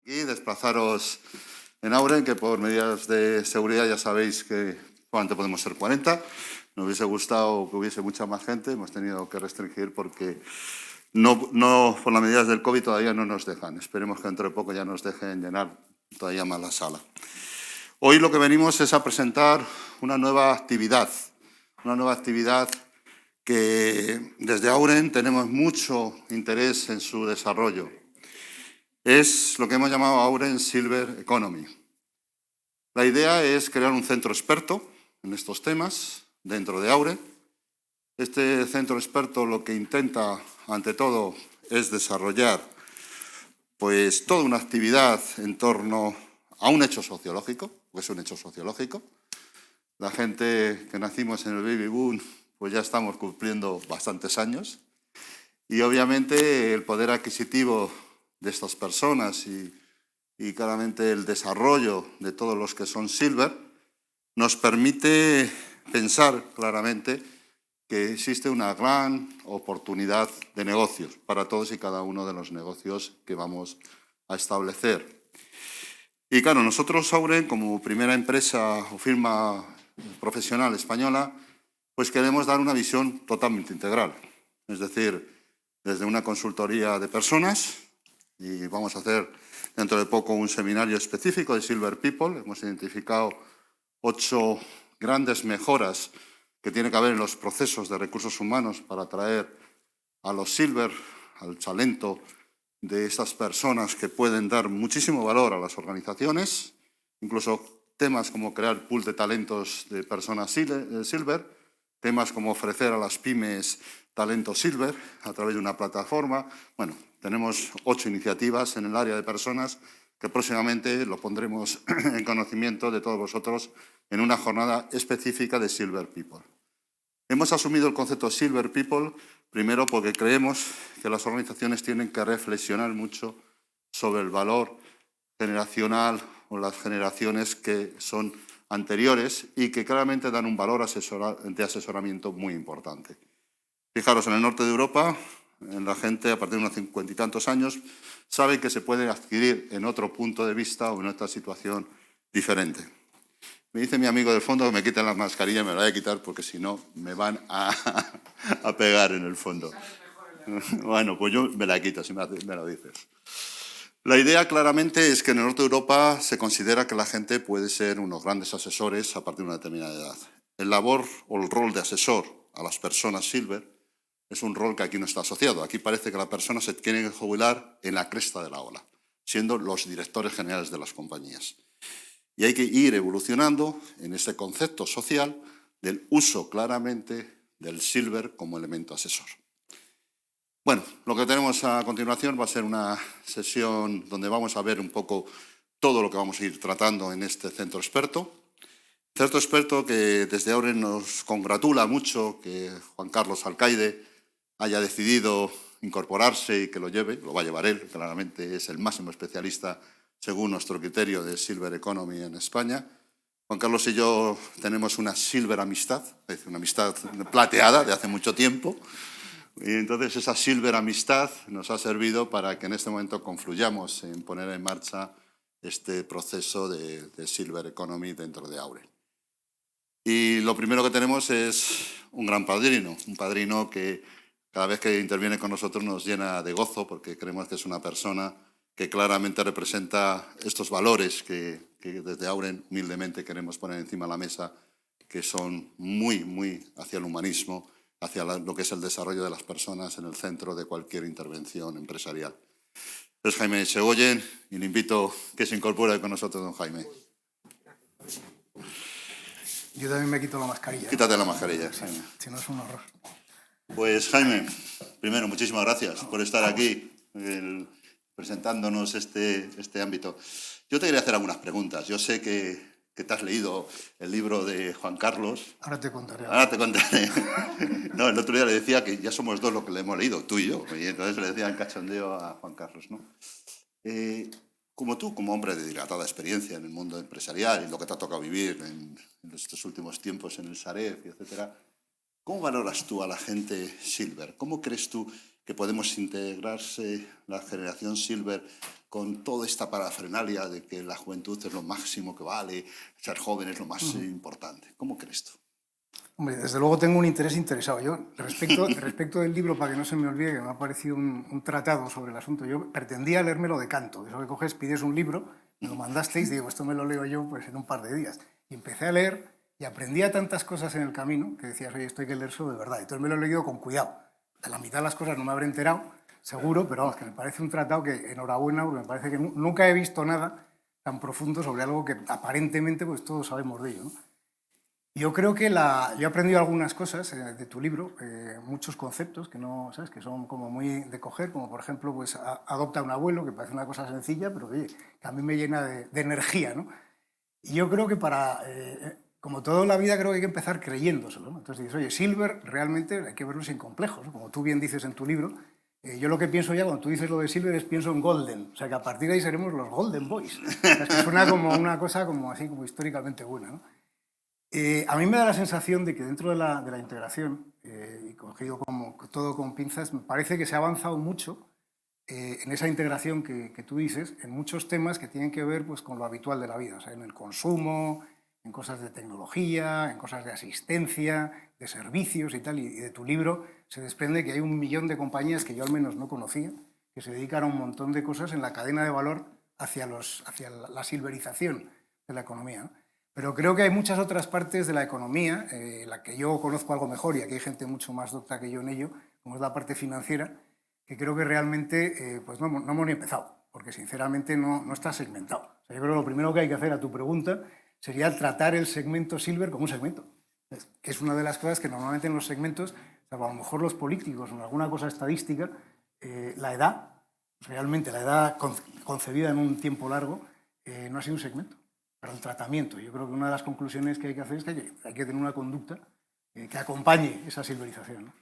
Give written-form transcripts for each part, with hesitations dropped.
aquí, desplazaros en Auren, que por medidas de seguridad ya sabéis que solamente podemos ser 40. Nos hubiese gustado que hubiese mucha más gente, hemos tenido que restringir porque por las medidas del COVID todavía no nos dejan. Esperemos que dentro de poco ya nos dejen llenar todavía más la sala. Hoy lo que venimos es a presentar una nueva actividad que desde Auren tenemos mucho interés en su desarrollo. Es lo que hemos llamado Auren Silver Economy. La idea es crear un centro experto en estos temas dentro de Auren. Este centro experto lo que intenta, ante todo, es desarrollar pues, toda una actividad en torno a un hecho sociológico, porque es un hecho sociológico. La gente que nacimos en el baby boom, pues ya estamos cumpliendo bastantes años. Y obviamente el poder adquisitivo de estas personas y claramente el desarrollo de todos los que son silver nos permite pensar claramente que existe una gran oportunidad de negocios para todos y cada uno de los negocios que vamos a establecer. Y claro, nosotros, Auren, como primera empresa o firma profesional española, pues queremos dar una visión totalmente integral. Es decir, desde una consultoría de personas, y vamos a hacer dentro de poco un seminario específico de Silver People. Hemos identificado 8 grandes mejoras que tiene que haber en los procesos de recursos humanos para atraer a los silver, al talento de estas personas que pueden dar muchísimo valor a las organizaciones, incluso temas como crear pool de talentos de personas silver, temas como ofrecer a las pymes talento silver a través de una plataforma. Bueno, tenemos 8 iniciativas en el área de personas que próximamente lo pondremos en conocimiento de todos vosotros en una jornada específica de Silver People. Hemos asumido el concepto Silver People primero porque creemos que las organizaciones tienen que reflexionar mucho sobre el valor generacional o las generaciones que son anteriores y que claramente dan un valor de asesoramiento muy importante. Fijaros, en el norte de Europa, la gente a partir de unos 50 y tantos años sabe que se puede adquirir en otro punto de vista o en otra situación diferente. Me dice mi amigo del fondo que me quiten la mascarilla, me la voy a quitar porque si no me van a pegar en el fondo. Bueno, pues yo me la quito si me lo dices. La idea claramente es que en el norte de Europa se considera que la gente puede ser unos grandes asesores a partir de una determinada edad. El labor o el rol de asesor a las personas silver es un rol que aquí no está asociado. Aquí parece que la persona se tiene que jubilar en la cresta de la ola, siendo los directores generales de las compañías. Y hay que ir evolucionando en ese concepto social del uso claramente del silver como elemento asesor. Bueno, lo que tenemos a continuación va a ser una sesión donde vamos a ver un poco todo lo que vamos a ir tratando en este centro experto. Centro experto que desde ahora nos congratula mucho que Juan Carlos Alcaide haya decidido incorporarse y que lo lleve, lo va a llevar él, claramente es el máximo especialista según nuestro criterio de Silver Economy en España. Juan Carlos y yo tenemos una silver amistad, es decir, una amistad plateada de hace mucho tiempo. Y entonces esa silver amistad nos ha servido para que en este momento confluyamos en poner en marcha este proceso de Silver Economy dentro de Auren. Y lo primero que tenemos es un gran padrino, un padrino que cada vez que interviene con nosotros nos llena de gozo porque creemos que es una persona que claramente representa estos valores que desde Auren humildemente queremos poner encima de la mesa, que son muy hacia el humanismo, hacia lo que es el desarrollo de las personas en el centro de cualquier intervención empresarial. Es Jaime Segoyen y le invito que se incorpore con nosotros, don Jaime. Yo también me quito la mascarilla. Quítate la mascarilla, Jaime. Si no es un horror. Pues Jaime, primero, muchísimas gracias por estar aquí presentándonos este ámbito. Yo te quería hacer algunas preguntas. Yo sé que te has leído el libro de Juan Carlos. Ahora te contaré. No, el otro día le decía que ya somos dos los que le hemos leído, tú y yo. Y entonces le decía en cachondeo a Juan Carlos, ¿no? Como tú, como hombre de dilatada experiencia en el mundo empresarial y lo que te ha tocado vivir en estos últimos tiempos en el Sareb, etcétera, ¿cómo valoras tú a la gente silver? ¿Cómo crees tú que podemos integrarse la generación Silver con toda esta parafernalia de que la juventud es lo máximo que vale, ser joven es lo más importante? ¿Cómo crees tú? Hombre, desde luego tengo un interés interesado. Yo, respecto del libro, para que no se me olvide, que me ha parecido un tratado sobre el asunto, yo pretendía leérmelo de canto. Eso que coges, pides un libro, me lo mandasteis, digo, esto me lo leo yo pues en un par de días. Y empecé a leer y aprendía tantas cosas en el camino que decías, oye, esto hay que leerlo de verdad. Entonces me lo he leído con cuidado. De la mitad de las cosas no me habré enterado, seguro, pero vamos, que me parece un tratado que, enhorabuena, porque me parece que nunca he visto nada tan profundo sobre algo que aparentemente pues todos sabemos de ello, ¿no? Yo creo que yo he aprendido algunas cosas de tu libro, muchos conceptos que no, ¿sabes?, que son como muy de coger, como por ejemplo, pues adopta un abuelo, que parece una cosa sencilla, pero oye, que a mí me llena de energía, ¿no? Y yo creo que como toda la vida, creo que hay que empezar creyéndoselo, ¿no? Entonces dices, oye, Silver realmente hay que verlo sin complejos, ¿no? Como tú bien dices en tu libro. Yo lo que pienso ya cuando tú dices lo de Silver es pienso en Golden, o sea que a partir de ahí seremos los Golden Boys. O sea, es que suena como una cosa como así, como históricamente buena, ¿no? A mí me da la sensación de que dentro de la integración, y cogido como todo con pinzas, me parece que se ha avanzado mucho en esa integración que tú dices, en muchos temas que tienen que ver pues, con lo habitual de la vida, o sea, en el consumo, en cosas de tecnología, en cosas de asistencia, de servicios y tal. Y de tu libro se desprende que hay 1.000.000 de compañías que yo al menos no conocía, que se dedican a un montón de cosas en la cadena de valor hacia la silverización de la economía, ¿no? Pero creo que hay muchas otras partes de la economía, la que yo conozco algo mejor, y aquí hay gente mucho más docta que yo en ello, como es la parte financiera, que creo que realmente pues no hemos ni empezado, porque sinceramente no está segmentado. O sea, yo creo que lo primero que hay que hacer a tu pregunta sería tratar el segmento Silver como un segmento, que es una de las cosas que normalmente en los segmentos, a lo mejor los políticos o en alguna cosa estadística, la edad, realmente la edad concebida en un tiempo largo, no ha sido un segmento. Para el tratamiento, yo creo que una de las conclusiones que hay que hacer es que hay que tener una conducta que acompañe esa silverización, ¿no?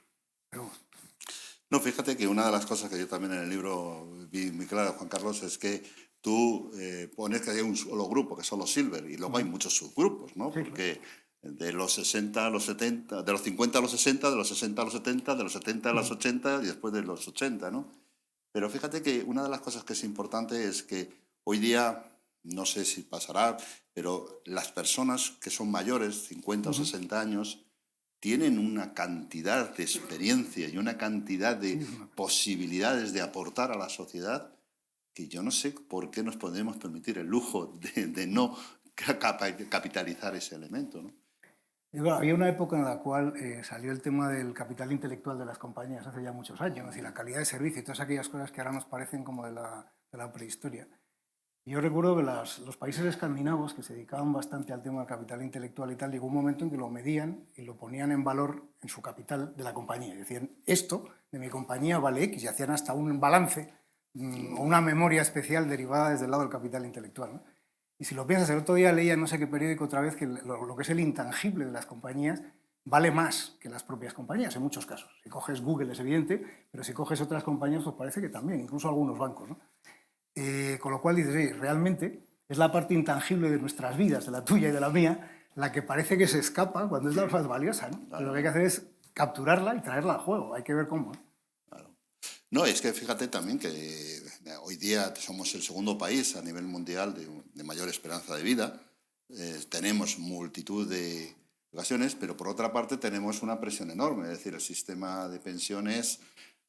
Pero, No, fíjate que una de las cosas que yo también en el libro vi muy claro, Juan Carlos, es que tú pones que hay un solo grupo, que son los Silver, y luego hay muchos subgrupos, ¿no? sí, Porque de los 60 a los 70, de los 50 a los 60, de los 60 a los 70, de los 70 a los 80 y después de los 80, ¿no? Pero fíjate que una de las cosas que es importante es que hoy día, no sé si pasará, pero las personas que son mayores, 50 o 60 años, tienen una cantidad de experiencia y una cantidad de posibilidades de aportar a la sociedad que yo no sé por qué nos podemos permitir el lujo de no capitalizar ese elemento, ¿no? había una época en la cual salió el tema del capital intelectual de las compañías hace ya muchos años, y la calidad de servicio y todas aquellas cosas que ahora nos parecen como de la prehistoria. Yo recuerdo que los países escandinavos, que se dedicaban bastante al tema del capital intelectual y tal, llegó un momento en que lo medían y lo ponían en valor en su capital de la compañía. Y decían, esto de mi compañía vale X, y hacían hasta un balance o una memoria especial derivada desde el lado del capital intelectual, ¿no? Y si lo piensas, el otro día leía no sé qué periódico otra vez que lo que es el intangible de las compañías vale más que las propias compañías en muchos casos. Si coges Google es evidente, pero si coges otras compañías pues parece que también, incluso algunos bancos, ¿no? Con lo cual dices, oye, realmente es la parte intangible de nuestras vidas, de la tuya y de la mía, la que parece que se escapa cuando es la más valiosa, ¿no? Pero lo que hay que hacer es capturarla y traerla al juego. Hay que ver cómo, ¿no? Claro. No, es que fíjate también que hoy día somos el segundo país a nivel mundial de mayor esperanza de vida. Tenemos multitud de ocasiones, pero por otra parte tenemos una presión enorme. Es decir, el sistema de pensiones,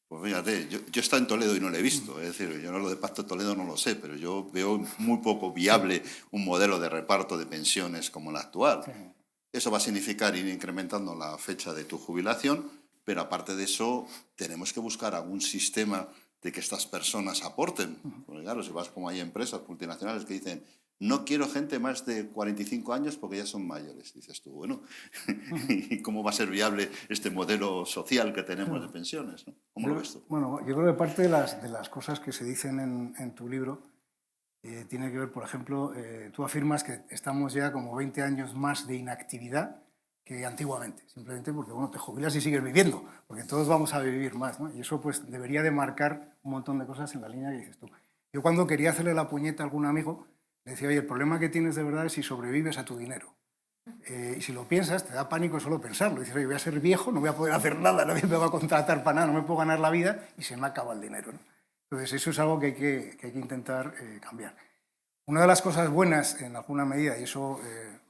pues fíjate, yo he estado en Toledo y no lo he visto. Es decir, yo no lo de Pacto de Toledo no lo sé, pero yo veo muy poco viable un modelo de reparto de pensiones como el actual. Sí. Eso va a significar ir incrementando la fecha de tu jubilación, pero aparte de eso tenemos que buscar algún sistema de que estas personas aporten. Porque claro, si vas como hay empresas multinacionales que dicen, no quiero gente más de 45 años porque ya son mayores. Dices tú, bueno, ¿y cómo va a ser viable este modelo social que tenemos de pensiones, ¿no? ¿Cómo lo ves tú? Bueno, yo creo que parte de las cosas que se dicen en tu libro tiene que ver, por ejemplo, tú afirmas que estamos ya como 20 años más de inactividad que antiguamente, simplemente porque bueno, te jubilas y sigues viviendo, porque todos vamos a vivir más, ¿no? Y eso pues debería de marcar un montón de cosas en la línea que dices tú. Yo cuando quería hacerle la puñeta a algún amigo, le decía, oye, el problema que tienes de verdad es si sobrevives a tu dinero. Y si lo piensas, te da pánico solo pensarlo. Dices, oye, voy a ser viejo, no voy a poder hacer nada, nadie me va a contratar para nada, no me puedo ganar la vida y se me acaba el dinero, ¿no? Entonces, eso es algo que hay que intentar cambiar. Una de las cosas buenas, en alguna medida, y eso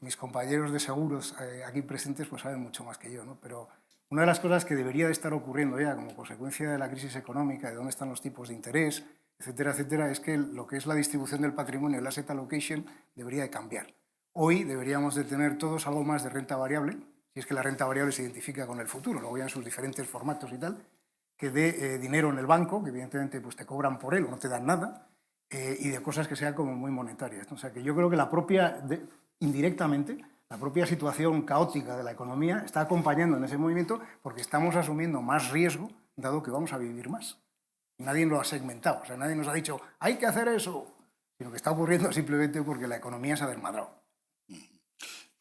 mis compañeros de seguros aquí presentes pues saben mucho más que yo, ¿no? Pero una de las cosas que debería de estar ocurriendo ya como consecuencia de la crisis económica, de dónde están los tipos de interés, etcétera, etcétera, es que lo que es la distribución del patrimonio, el asset allocation, debería de cambiar. Hoy deberíamos de tener todos algo más de renta variable, si es que la renta variable se identifica con el futuro, luego ya en sus diferentes formatos y tal, que dé dinero en el banco, que evidentemente pues, te cobran por él o no te dan nada, y de cosas que sean como muy monetarias, ¿no? O sea, que yo creo que indirectamente, la propia situación caótica de la economía está acompañando en ese movimiento porque estamos asumiendo más riesgo dado que vamos a vivir más. Nadie lo ha segmentado, o sea, nadie nos ha dicho hay que hacer eso, sino que está ocurriendo simplemente porque la economía se ha desmadrado.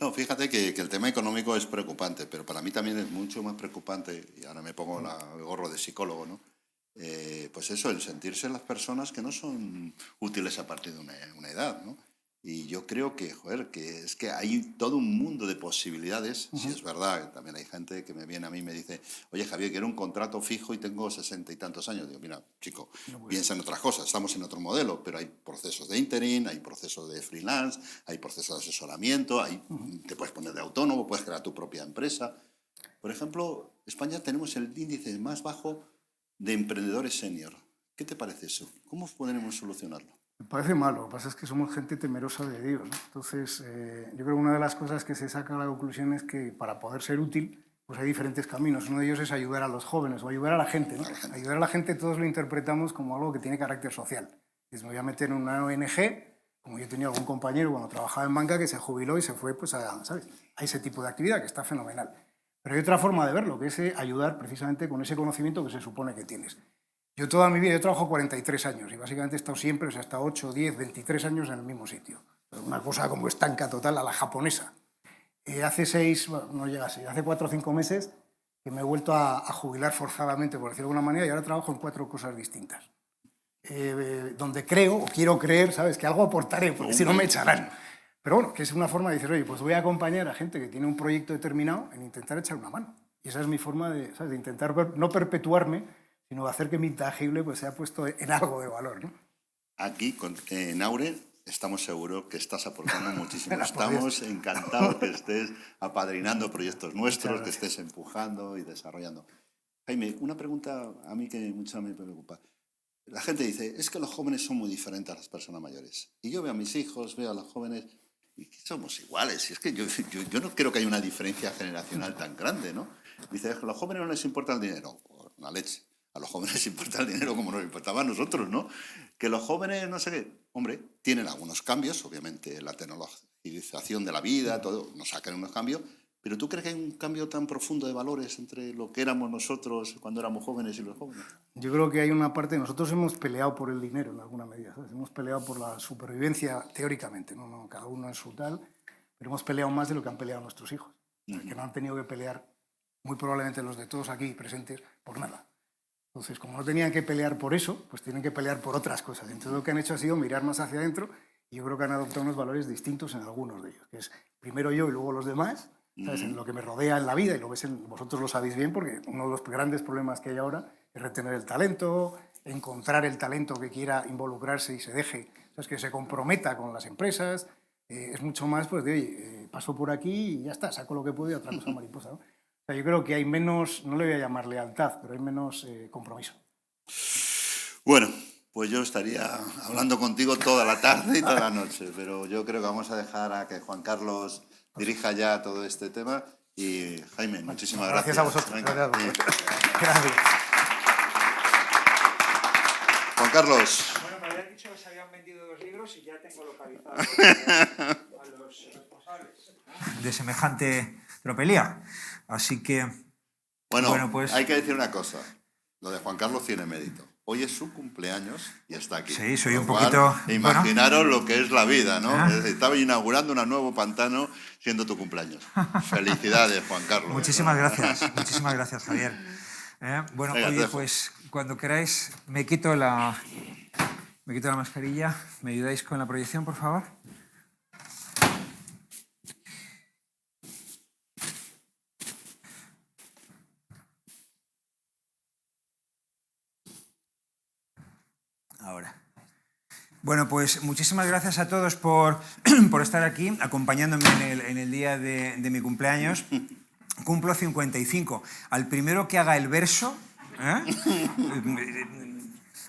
No, fíjate que el tema económico es preocupante, pero para mí también es mucho más preocupante, y ahora me pongo el gorro de psicólogo, ¿no? Pues eso, el sentirse las personas que no son útiles a partir de una edad, ¿no? Y yo creo que, joder, que es que hay todo un mundo de posibilidades. Si es verdad, también hay gente que me viene a mí y me dice, oye, Javier, quiero un contrato fijo y tengo 60 y tantos años. Digo, mira, chico, piensa en otras cosas, estamos en otro modelo, pero hay procesos de interim, hay procesos de freelance, hay procesos de asesoramiento, te puedes poner de autónomo, puedes crear tu propia empresa. Por ejemplo, España tenemos el índice más bajo de emprendedores senior. ¿Qué te parece eso? ¿Cómo podremos solucionarlo? Me parece malo, lo que pasa es que somos gente temerosa de Dios, ¿no? Entonces, yo creo que una de las cosas que se saca a la conclusión es que para poder ser útil, pues hay diferentes caminos. Uno de ellos es ayudar a los jóvenes o ayudar a la gente, ¿no? Ayudar a la gente todos lo interpretamos como algo que tiene carácter social. Es, me voy a meter en una ONG, como yo tenía algún compañero cuando trabajaba en banca que se jubiló y se fue pues, ¿sabes? A ese tipo de actividad que está fenomenal. Pero hay otra forma de verlo, que es ayudar precisamente con ese conocimiento que se supone que tienes. Yo toda mi vida, yo trabajo 43 años y básicamente he estado siempre, o sea, hasta 8, 10, 23 años en el mismo sitio. Una cosa como estanca total a la japonesa. Hace 6, bueno, no llega a 6, hace 4 o 5 meses que me he vuelto a jubilar forzadamente, por decirlo de alguna manera, y ahora trabajo en 4 cosas distintas. Donde creo, o quiero creer, ¿sabes?, que algo aportaré, porque si no me echarán. Pero bueno, que es una forma de decir, oye, pues voy a acompañar a gente que tiene un proyecto determinado en intentar echar una mano. Y esa es mi forma de, ¿sabes?, de intentar no perpetuarme, sino hacer que mi intangible pues, sea puesto en algo de valor, ¿no? Aquí, en Aure, estamos seguros que estás aportando muchísimo. Estamos encantados que estés apadrinando proyectos nuestros, que estés empujando y desarrollando. Jaime, una pregunta a mí que mucho me preocupa. La gente dice, es que los jóvenes son muy diferentes a las personas mayores. Y yo veo a mis hijos, veo a los jóvenes y que somos iguales. Y es que yo no creo que haya una diferencia generacional tan grande, ¿no? Dice, es que a los jóvenes no les importa el dinero. Una leche. A los jóvenes les importa el dinero como nos importaba a nosotros, ¿no? Que los jóvenes, no sé qué, hombre, tienen algunos cambios, obviamente la tecnologización de la vida, todo, nos sacan unos cambios, pero ¿tú crees que hay un cambio tan profundo de valores entre lo que éramos nosotros cuando éramos jóvenes y los jóvenes? Yo creo que hay una parte, nosotros hemos peleado por el dinero en alguna medida, ¿sabes? Hemos peleado por la supervivencia teóricamente, ¿no? Cada uno en su tal, pero hemos peleado más de lo que han peleado nuestros hijos, que no han tenido que pelear, muy probablemente los de todos aquí presentes, por nada. Entonces, como no tenían que pelear por eso, pues tienen que pelear por otras cosas. Entonces, lo que han hecho ha sido mirar más hacia adentro y yo creo que han adoptado unos valores distintos en algunos de ellos, que es primero yo y luego los demás, ¿sabes? En lo que me rodea en la vida, y vosotros lo sabéis bien, porque uno de los grandes problemas que hay ahora es retener el talento, encontrar el talento que quiera involucrarse y se deje, ¿sabes?, que se comprometa con las empresas. Es mucho más, pues, de, oye, paso por aquí y ya está, saco lo que puedo y otra cosa mariposa, ¿no? O sea, yo creo que hay menos, no le voy a llamar lealtad, pero hay menos compromiso. Bueno, pues yo estaría hablando contigo toda la tarde y toda la noche, pero yo creo que vamos a dejar a que Juan Carlos dirija ya todo este tema. Y Jaime, muchísimas gracias. Gracias a vosotros. Gracias. Juan Carlos. Bueno, me habían dicho que se habían vendido 2 libros y ya tengo localizados a los responsables de semejante tropelía. Así que... Bueno, pues hay que decir una cosa. Lo de Juan Carlos tiene mérito. Hoy es su cumpleaños y está aquí. Sí, soy un poquito... Imaginaros lo que es la vida, ¿no? Estaba inaugurando un nuevo pantano siendo tu cumpleaños. Felicidades, Juan Carlos. Muchísimas gracias, Javier. Bueno, venga, oye, pues cuando queráis me quito la mascarilla. ¿Me ayudáis con la proyección, por favor? Bueno, pues muchísimas gracias a todos por estar aquí, acompañándome en el día de mi cumpleaños. Cumplo 55. Al primero que haga el verso,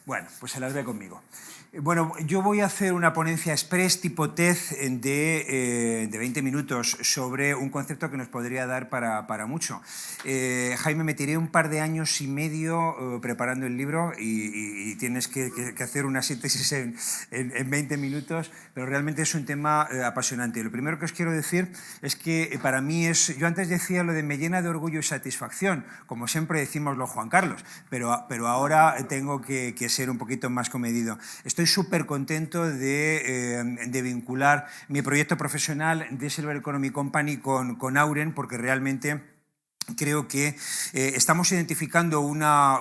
bueno, pues se las ve conmigo. Bueno, yo voy a hacer una ponencia express tipo TED de 20 minutos sobre un concepto que nos podría dar para mucho. Jaime, me tiré un par de años y medio preparando el libro y tienes que hacer una síntesis en 20 minutos, pero realmente es un tema apasionante. Lo primero que os quiero decir es que para mí yo antes decía lo de me llena de orgullo y satisfacción, como siempre decimos los Juan Carlos, pero ahora tengo que ser un poquito más comedido. Estoy súper contento de vincular mi proyecto profesional de Silver Economy Company con Auren, porque realmente creo que estamos identificando una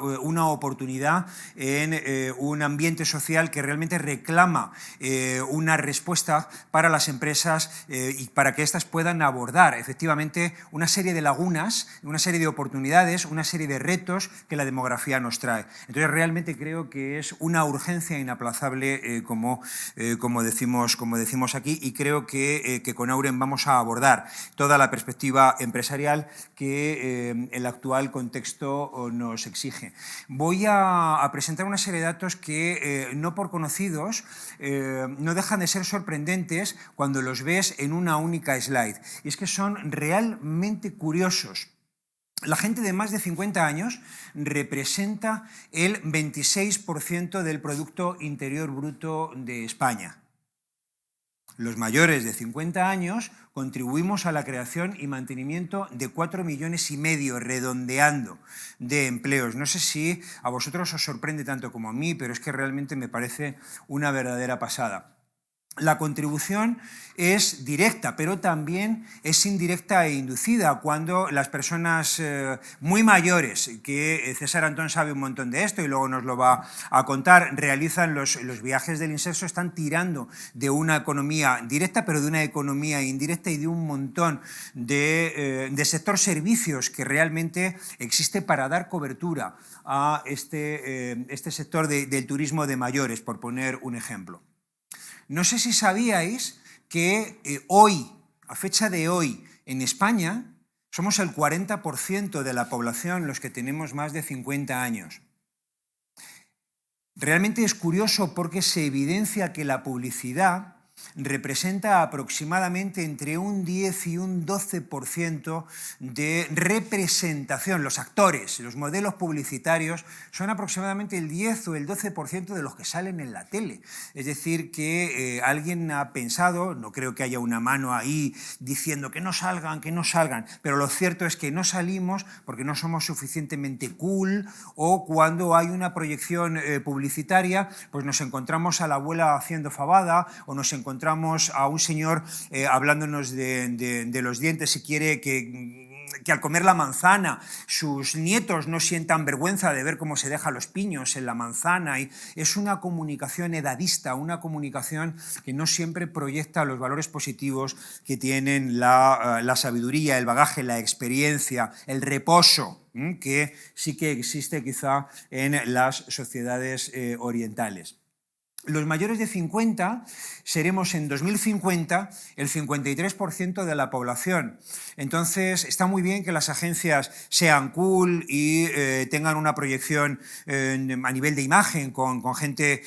oportunidad en un ambiente social que realmente reclama una respuesta para las empresas y para que éstas puedan abordar efectivamente una serie de lagunas, una serie de oportunidades, una serie de retos que la demografía nos trae. Entonces realmente creo que es una urgencia inaplazable como decimos aquí, y creo que con Auren vamos a abordar toda la perspectiva empresarial que el actual contexto nos exige. Voy a presentar una serie de datos que, no por conocidos, no dejan de ser sorprendentes cuando los ves en una única slide. Y es que son realmente curiosos. La gente de más de 50 años representa el 26% del Producto Interior Bruto de España. Los mayores de 50 años contribuimos a la creación y mantenimiento de 4,5 millones, redondeando, de empleos. No sé si a vosotros os sorprende tanto como a mí, pero es que realmente me parece una verdadera pasada. La contribución es directa, pero también es indirecta e inducida cuando las personas muy mayores, que César Antón sabe un montón de esto y luego nos lo va a contar, realizan los viajes del inserso, están tirando de una economía directa, pero de una economía indirecta y de un montón de sector servicios que realmente existe para dar cobertura a este sector del turismo de mayores, por poner un ejemplo. No sé si sabíais que hoy, a fecha de hoy, en España, somos el 40% de la población los que tenemos más de 50 años. Realmente es curioso porque se evidencia que la publicidad representa aproximadamente entre un 10 y un 12% de representación. Los actores, los modelos publicitarios son aproximadamente el 10 o el 12% de los que salen en la tele. Es decir, que alguien ha pensado, no creo que haya una mano ahí diciendo que no salgan, pero lo cierto es que no salimos porque no somos suficientemente cool, o cuando hay una proyección publicitaria, pues nos encontramos a la abuela haciendo fabada, o nos encontramos a un señor hablándonos de los dientes y quiere que al comer la manzana sus nietos no sientan vergüenza de ver cómo se deja los piños en la manzana. Y es una comunicación edadista, una comunicación que no siempre proyecta los valores positivos que tienen la sabiduría, el bagaje, la experiencia, el reposo, que sí que existe quizá en las sociedades orientales. Los mayores de 50 seremos en 2050 el 53% de la población. Entonces está muy bien que las agencias sean cool y tengan una proyección a nivel de imagen con gente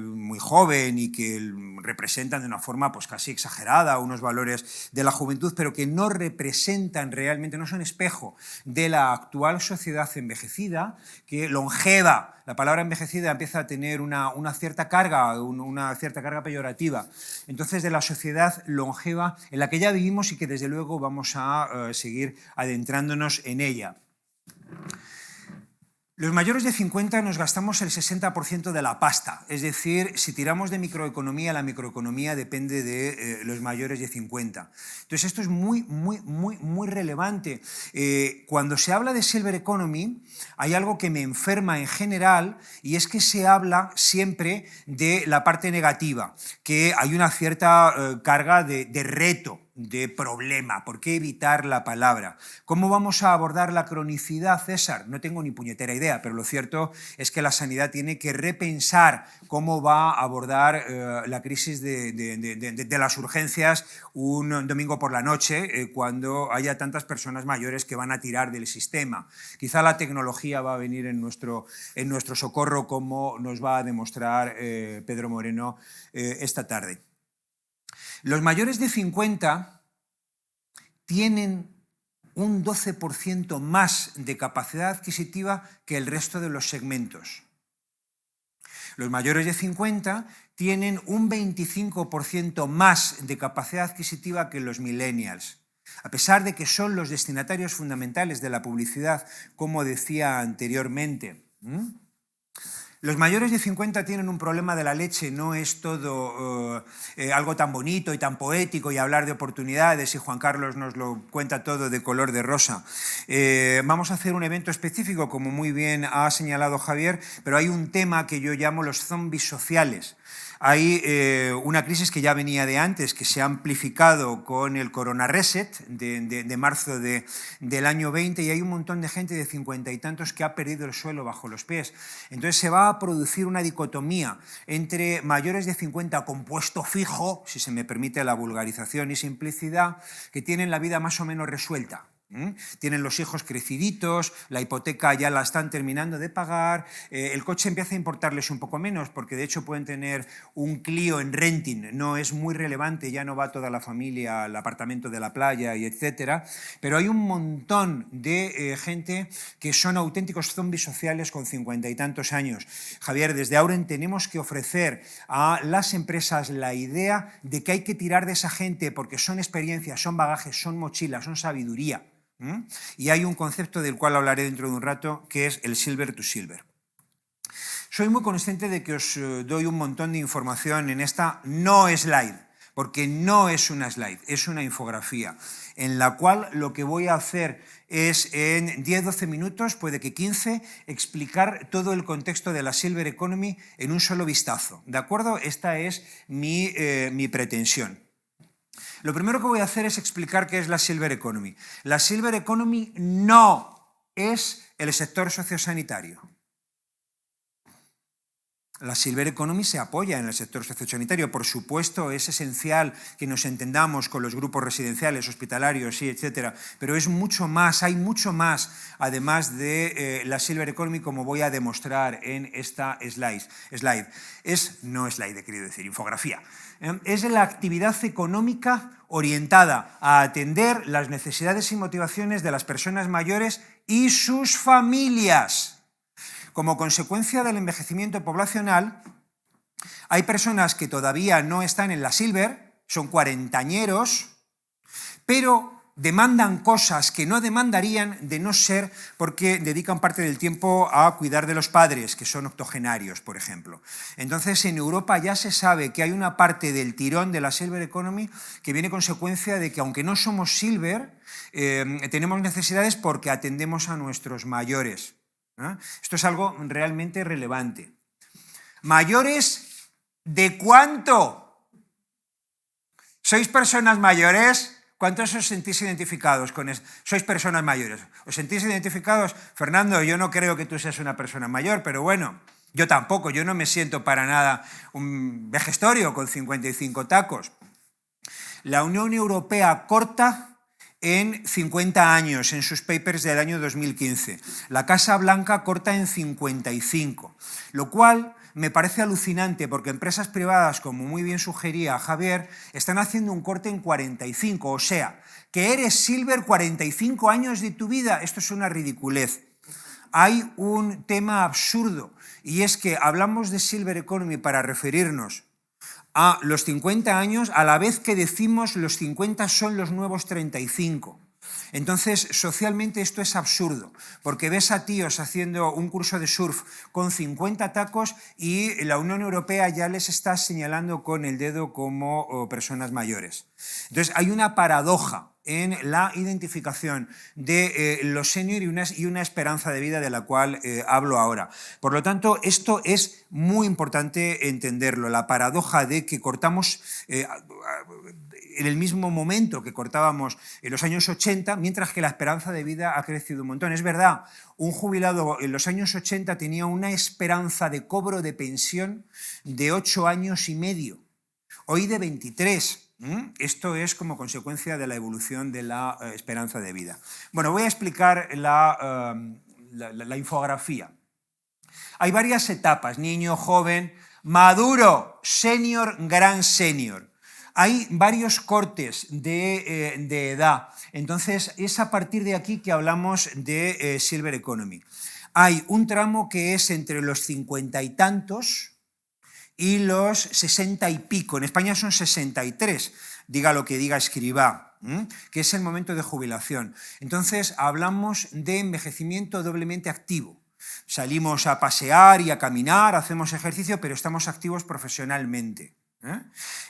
muy joven y que representan de una forma pues casi exagerada unos valores de la juventud, pero que no representan realmente, no son espejo de la actual sociedad envejecida, que longeva. La palabra envejecida empieza a tener una cierta carga peyorativa. Entonces, de la sociedad longeva en la que ya vivimos y que desde luego vamos a seguir adentrándonos en ella. Los mayores de 50 nos gastamos el 60% de la pasta, es decir, si tiramos de microeconomía, la microeconomía depende de los mayores de 50. Entonces esto es muy relevante. Cuando se habla de Silver Economy hay algo que me enferma en general, y es que se habla siempre de la parte negativa, que hay una cierta carga de reto, de problema? ¿Por qué evitar la palabra? ¿Cómo vamos a abordar la cronicidad, César? No tengo ni puñetera idea, pero lo cierto es que la sanidad tiene que repensar cómo va a abordar la crisis de las urgencias un domingo por la noche, cuando haya tantas personas mayores que van a tirar del sistema. Quizá la tecnología va a venir en nuestro socorro, como nos va a demostrar Pedro Moreno esta tarde. Los mayores de 50 tienen un 12% más de capacidad adquisitiva que el resto de los segmentos. Los mayores de 50 tienen un 25% más de capacidad adquisitiva que los millennials, a pesar de que son los destinatarios fundamentales de la publicidad, como decía anteriormente. Los mayores de 50 tienen un problema de la leche, no es todo algo tan bonito y tan poético y hablar de oportunidades, y Juan Carlos nos lo cuenta todo de color de rosa. Vamos a hacer un evento específico, como muy bien ha señalado Javier, pero hay un tema que yo llamo los zombies sociales. Hay una crisis que ya venía de antes, que se ha amplificado con el Corona Reset de marzo del año 20, y hay un montón de gente de 50 y tantos que ha perdido el suelo bajo los pies. Entonces se va a producir una dicotomía entre mayores de 50 con puesto fijo, si se me permite la vulgarización y simplicidad, que tienen la vida más o menos resuelta. Tienen los hijos creciditos, la hipoteca ya la están terminando de pagar, el coche empieza a importarles un poco menos, porque de hecho pueden tener un Clio en renting, no es muy relevante, ya no va toda la familia al apartamento de la playa y etcétera, pero hay un montón de gente que son auténticos zombies sociales con 50 y tantos años. Javier, desde Auren tenemos que ofrecer a las empresas la idea de que hay que tirar de esa gente, porque son experiencias, son bagajes, son mochilas, son sabiduría. Y hay un concepto del cual hablaré dentro de un rato, que es el silver to silver. Soy muy consciente de que os doy un montón de información en esta no slide, porque no es una slide, es una infografía, en la cual lo que voy a hacer es en 10-12 minutos, puede que 15, explicar todo el contexto de la Silver Economy en un solo vistazo. ¿De acuerdo? Esta es mi pretensión. Lo primero que voy a hacer es explicar qué es la Silver Economy. La Silver Economy no es el sector sociosanitario. La Silver Economy se apoya en el sector sociosanitario. Por supuesto, es esencial que nos entendamos con los grupos residenciales, hospitalarios, etcétera, pero es mucho más, hay mucho más, además de la Silver Economy, como voy a demostrar en esta slide. No slide, he querido decir, infografía. Es la actividad económica orientada a atender las necesidades y motivaciones de las personas mayores y sus familias. Como consecuencia del envejecimiento poblacional, hay personas que todavía no están en la Silver, son cuarentañeros, pero demandan cosas que no demandarían de no ser porque dedican parte del tiempo a cuidar de los padres, que son octogenarios, por ejemplo. Entonces, en Europa ya se sabe que hay una parte del tirón de la Silver Economy que viene consecuencia de que, aunque no somos Silver, tenemos necesidades porque atendemos a nuestros mayores. Esto es algo realmente relevante. ¿Mayores de cuánto? ¿Sois personas mayores? ¿Cuántos os sentís identificados con eso? ¿Sois personas mayores? ¿Os sentís identificados? Fernando, yo no creo que tú seas una persona mayor, pero bueno, yo tampoco, yo no me siento para nada un vejestorio con 55 tacos. La Unión Europea corta en 50 años, en sus papers del año 2015. La Casa Blanca corta en 55, lo cual me parece alucinante, porque empresas privadas, como muy bien sugería Javier, están haciendo un corte en 45, o sea, que eres Silver 45 años de tu vida. Esto es una ridiculez. Hay un tema absurdo, y es que hablamos de Silver Economy para referirnos a los 50 años, a la vez que decimos los 50 son los nuevos 35. Entonces, socialmente esto es absurdo, porque ves a tíos haciendo un curso de surf con 50 tacos y la Unión Europea ya les está señalando con el dedo como personas mayores. Entonces, hay una paradoja en la identificación de los senior y una esperanza de vida de la cual hablo ahora. Por lo tanto, esto es muy importante entenderlo, la paradoja de que cortamos en el mismo momento que cortábamos en los años 80, mientras que la esperanza de vida ha crecido un montón. Es verdad, un jubilado en los años 80 tenía una esperanza de cobro de pensión de 8 años y medio, hoy de 23. Esto es como consecuencia de la evolución de la esperanza de vida. Bueno, voy a explicar la infografía. Hay varias etapas: niño, joven, maduro, senior, gran senior. Hay varios cortes de edad. Entonces, es a partir de aquí que hablamos de Silver Economy. Hay un tramo que es entre los 50 y tantos y los 60 y pico. En España son 63, diga lo que diga Escrivá, que es el momento de jubilación. Entonces, hablamos de envejecimiento doblemente activo. Salimos a pasear y a caminar, hacemos ejercicio, pero estamos activos profesionalmente.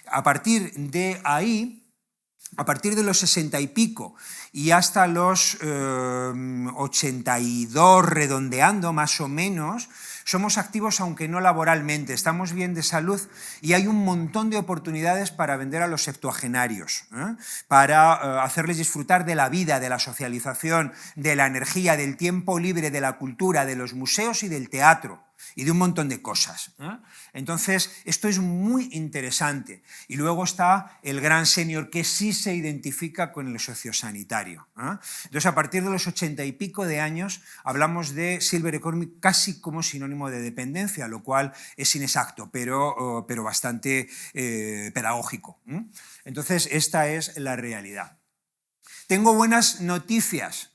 A partir de ahí, a partir de los 60 y pico y hasta los 82 redondeando más o menos, somos activos aunque no laboralmente, estamos bien de salud y hay un montón de oportunidades para vender a los septuagenarios, para hacerles disfrutar de la vida, de la socialización, de la energía, del tiempo libre, de la cultura, de los museos y del teatro y de un montón de cosas. Entonces, esto es muy interesante. Y luego está el gran senior que sí se identifica con el sociosanitario. Entonces, a partir de los 80 y pico de años, hablamos de Silver Economy casi como sinónimo de dependencia, lo cual es inexacto, pero bastante pedagógico. Entonces, esta es la realidad. Tengo buenas noticias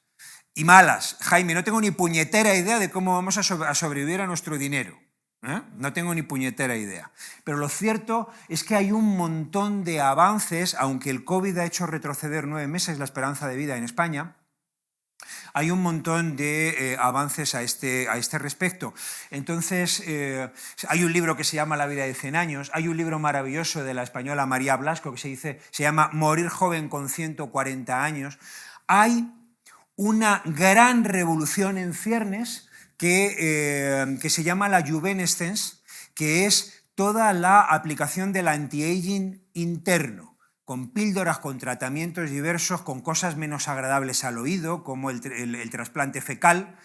y malas. Jaime, no tengo ni puñetera idea de cómo vamos a sobrevivir a nuestro dinero. No tengo ni puñetera idea. Pero lo cierto es que hay un montón de avances, aunque el COVID ha hecho retroceder 9 meses la esperanza de vida en España. Hay un montón de avances a este respecto. Entonces, hay un libro que se llama La vida de 100 años, hay un libro maravilloso de la española María Blasco que se llama Morir joven con 140 años. Hay una gran revolución en ciernes que se llama la Juvenescence, que es toda la aplicación del anti-aging interno, con píldoras, con tratamientos diversos, con cosas menos agradables al oído, como el trasplante fecal,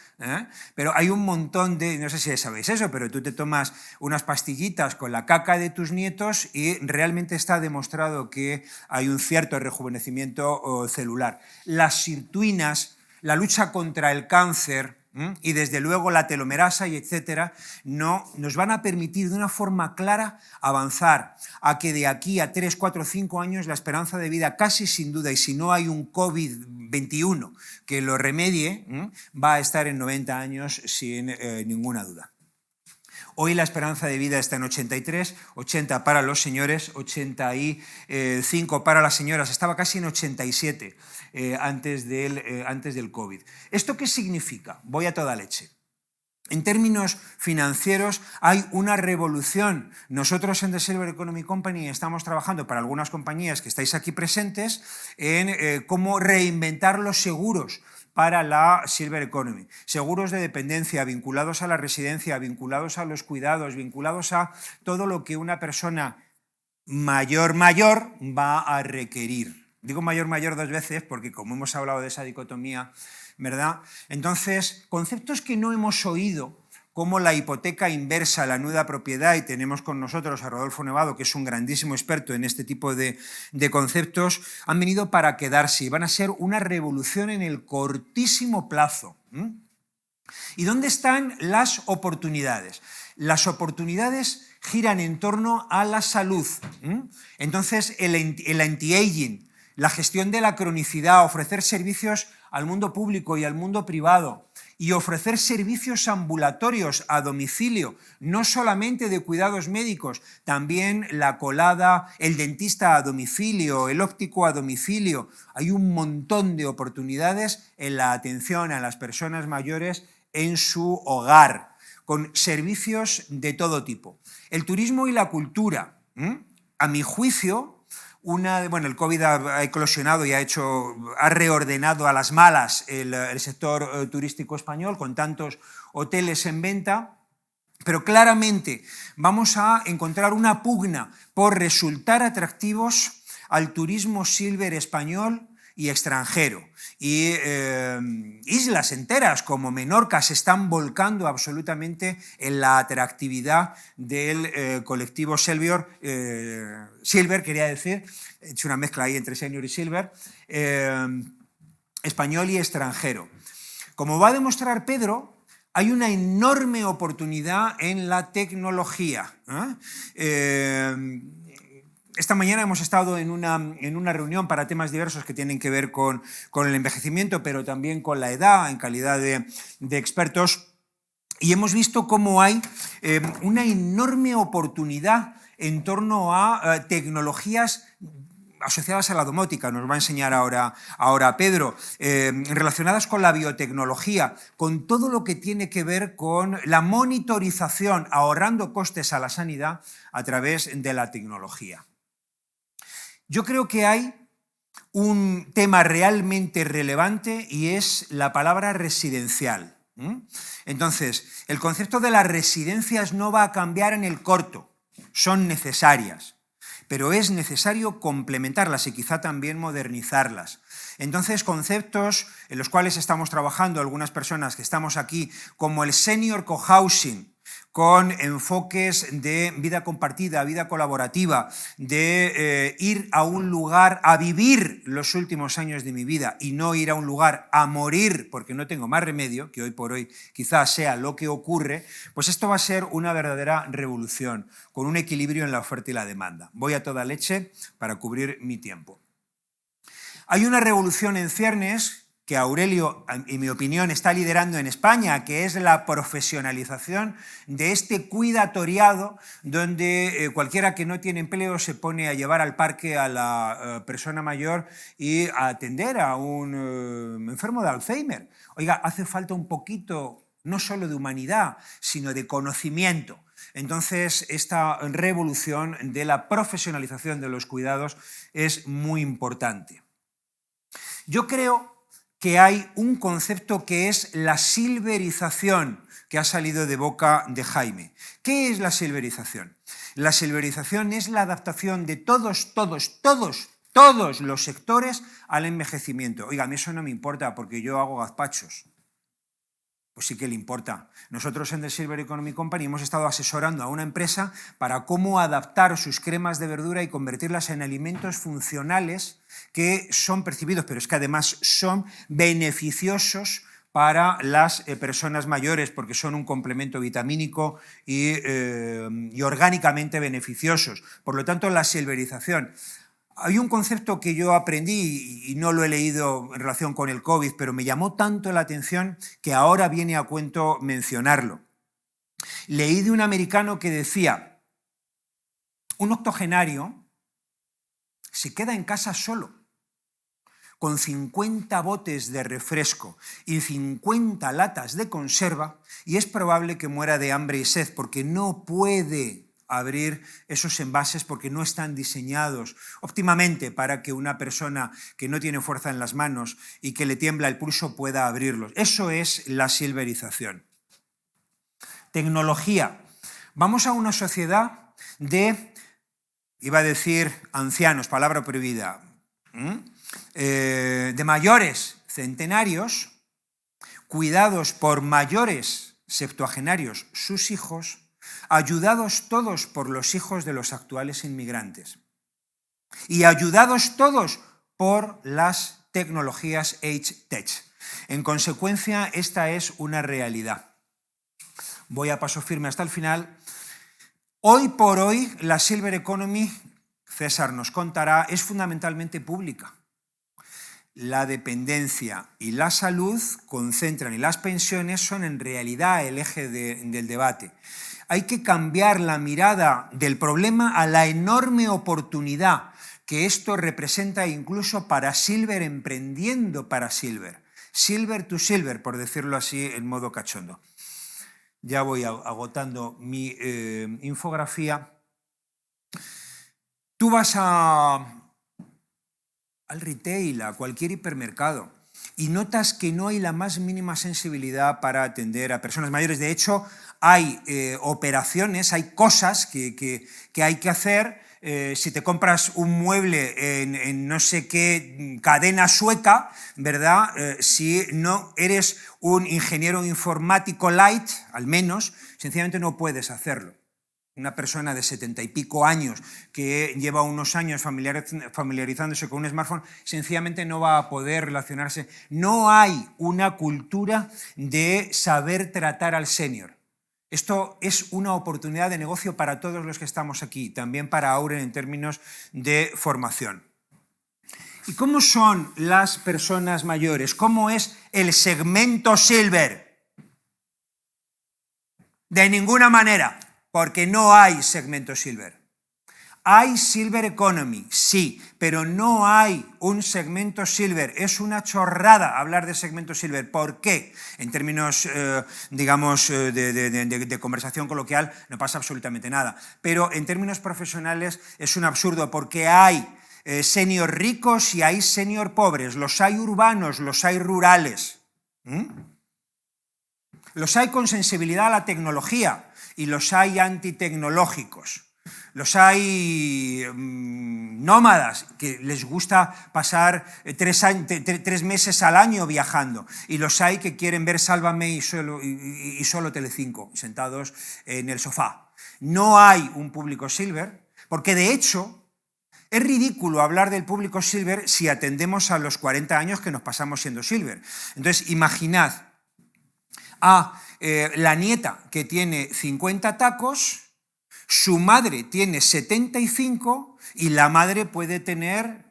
pero hay un montón de, no sé si sabéis eso, pero tú te tomas unas pastillitas con la caca de tus nietos y realmente está demostrado que hay un cierto rejuvenecimiento celular. Las sirtuinas, la lucha contra el cáncer y desde luego la telomerasa y etcétera, nos van a permitir de una forma clara avanzar a que de aquí a 3, 4, 5 años la esperanza de vida casi sin duda, y si no hay un COVID-21 que lo remedie, va a estar en 90 años sin ninguna duda. Hoy la esperanza de vida está en 83, 80 para los señores, 85 para las señoras, estaba casi en 87 antes del COVID. ¿Esto qué significa? Voy a toda leche. En términos financieros hay una revolución. Nosotros en The Silver Economy Company estamos trabajando para algunas compañías que estáis aquí presentes en cómo reinventar los seguros para la Silver Economy. Seguros de dependencia vinculados a la residencia, vinculados a los cuidados, vinculados a todo lo que una persona mayor va a requerir. Digo mayor 2 veces porque como hemos hablado de esa dicotomía, ¿verdad? Entonces, conceptos que no hemos oído, como la hipoteca inversa, la nuda propiedad, y tenemos con nosotros a Rodolfo Nevado, que es un grandísimo experto en este tipo de conceptos, han venido para quedarse y van a ser una revolución en el cortísimo plazo. ¿Y dónde están las oportunidades? Las oportunidades giran en torno a la salud. Entonces, el anti-aging, la gestión de la cronicidad, ofrecer servicios al mundo público y al mundo privado, y ofrecer servicios ambulatorios a domicilio, no solamente de cuidados médicos, también la colada, el dentista a domicilio, el óptico a domicilio. Hay un montón de oportunidades en la atención a las personas mayores en su hogar, con servicios de todo tipo. El turismo y la cultura, a mi juicio, el COVID ha eclosionado y ha reordenado a las malas el sector turístico español con tantos hoteles en venta, pero claramente vamos a encontrar una pugna por resultar atractivos al turismo silver español y extranjero. Y islas enteras como Menorca se están volcando absolutamente en la atractividad del colectivo Silver, quería decir, he hecho una mezcla ahí entre senior y silver, español y extranjero. Como va a demostrar Pedro, hay una enorme oportunidad en la tecnología. Esta mañana hemos estado en una reunión para temas diversos que tienen que ver con el envejecimiento, pero también con la edad, en calidad de expertos, y hemos visto cómo hay una enorme oportunidad en torno a tecnologías asociadas a la domótica, nos va a enseñar ahora Pedro, relacionadas con la biotecnología, con todo lo que tiene que ver con la monitorización, ahorrando costes a la sanidad a través de la tecnología. Yo creo que hay un tema realmente relevante y es la palabra residencial. Entonces, el concepto de las residencias no va a cambiar en el corto, son necesarias, pero es necesario complementarlas y quizá también modernizarlas. Entonces, conceptos en los cuales estamos trabajando algunas personas que estamos aquí, como el senior cohousing, con enfoques de vida compartida, vida colaborativa, de ir a un lugar a vivir los últimos años de mi vida y no ir a un lugar a morir porque no tengo más remedio, que hoy por hoy quizás sea lo que ocurre, pues esto va a ser una verdadera revolución, con un equilibrio en la oferta y la demanda. Voy a toda leche para cubrir mi tiempo. Hay una revolución en ciernes que Aurelio, en mi opinión, está liderando en España, que es la profesionalización de este cuidatoriado donde cualquiera que no tiene empleo se pone a llevar al parque a la persona mayor y a atender a un enfermo de Alzheimer. Oiga, hace falta un poquito, no solo de humanidad, sino de conocimiento. Entonces, esta revolución de la profesionalización de los cuidados es muy importante. Yo creo que hay un concepto que es la silverización, que ha salido de boca de Jaime. ¿Qué es la silverización? La silverización es la adaptación de todos los sectores al envejecimiento. Oiga, a mí eso no me importa porque yo hago gazpachos. Pues sí que le importa. Nosotros en The Silver Economy Company hemos estado asesorando a una empresa para cómo adaptar sus cremas de verdura y convertirlas en alimentos funcionales que son percibidos, pero es que además son beneficiosos para las personas mayores porque son un complemento vitamínico y orgánicamente beneficiosos. Por lo tanto, la silverización. Hay un concepto que yo aprendí y no lo he leído en relación con el COVID, pero me llamó tanto la atención que ahora viene a cuento mencionarlo. Leí de un americano que decía, un octogenario se queda en casa solo, con 50 botes de refresco y 50 latas de conserva, y es probable que muera de hambre y sed porque no puede abrir esos envases porque no están diseñados óptimamente para que una persona que no tiene fuerza en las manos y que le tiembla el pulso pueda abrirlos. Eso es la silverización. Tecnología. Vamos a una sociedad de, iba a decir ancianos, palabra prohibida, de mayores centenarios, cuidados por mayores septuagenarios, sus hijos, ayudados todos por los hijos de los actuales inmigrantes y ayudados todos por las tecnologías Age-Tech. En consecuencia, esta es una realidad. Voy a paso firme hasta el final. Hoy por hoy, la Silver Economy, César nos contará, es fundamentalmente pública. La dependencia y la salud concentran y las pensiones son en realidad el eje del debate. Hay que cambiar la mirada del problema a la enorme oportunidad que esto representa incluso para Silver, emprendiendo para Silver. Silver to Silver, por decirlo así en modo cachondo. Ya voy agotando mi infografía. Tú vas al retail, a cualquier hipermercado, y notas que no hay la más mínima sensibilidad para atender a personas mayores. De hecho, hay operaciones, hay cosas que hay que hacer si te compras un mueble en no sé qué cadena sueca, ¿verdad? Si no eres un ingeniero informático light, al menos, sencillamente no puedes hacerlo. Una persona de 70 y pico años que lleva unos años familiarizándose con un smartphone, sencillamente no va a poder relacionarse. No hay una cultura de saber tratar al senior. Esto es una oportunidad de negocio para todos los que estamos aquí, también para Auren en términos de formación. ¿Y cómo son las personas mayores? ¿Cómo es el segmento Silver? De ninguna manera, porque no hay segmento Silver. Hay Silver Economy, sí, pero no hay un segmento Silver. Es una chorrada hablar de segmento Silver. ¿Por qué? En términos, digamos, de conversación coloquial no pasa absolutamente nada. Pero en términos profesionales es un absurdo porque hay senior ricos y hay senior pobres. Los hay urbanos, los hay rurales. Los hay con sensibilidad a la tecnología y los hay antitecnológicos. Los hay nómadas que les gusta pasar 3 meses al año viajando y los hay que quieren ver Sálvame y solo Telecinco sentados en el sofá. No hay un público Silver porque de hecho es ridículo hablar del público Silver si atendemos a los 40 años que nos pasamos siendo Silver. Entonces imaginad a la nieta que tiene 50 tacos, su madre tiene 75 y la madre puede tener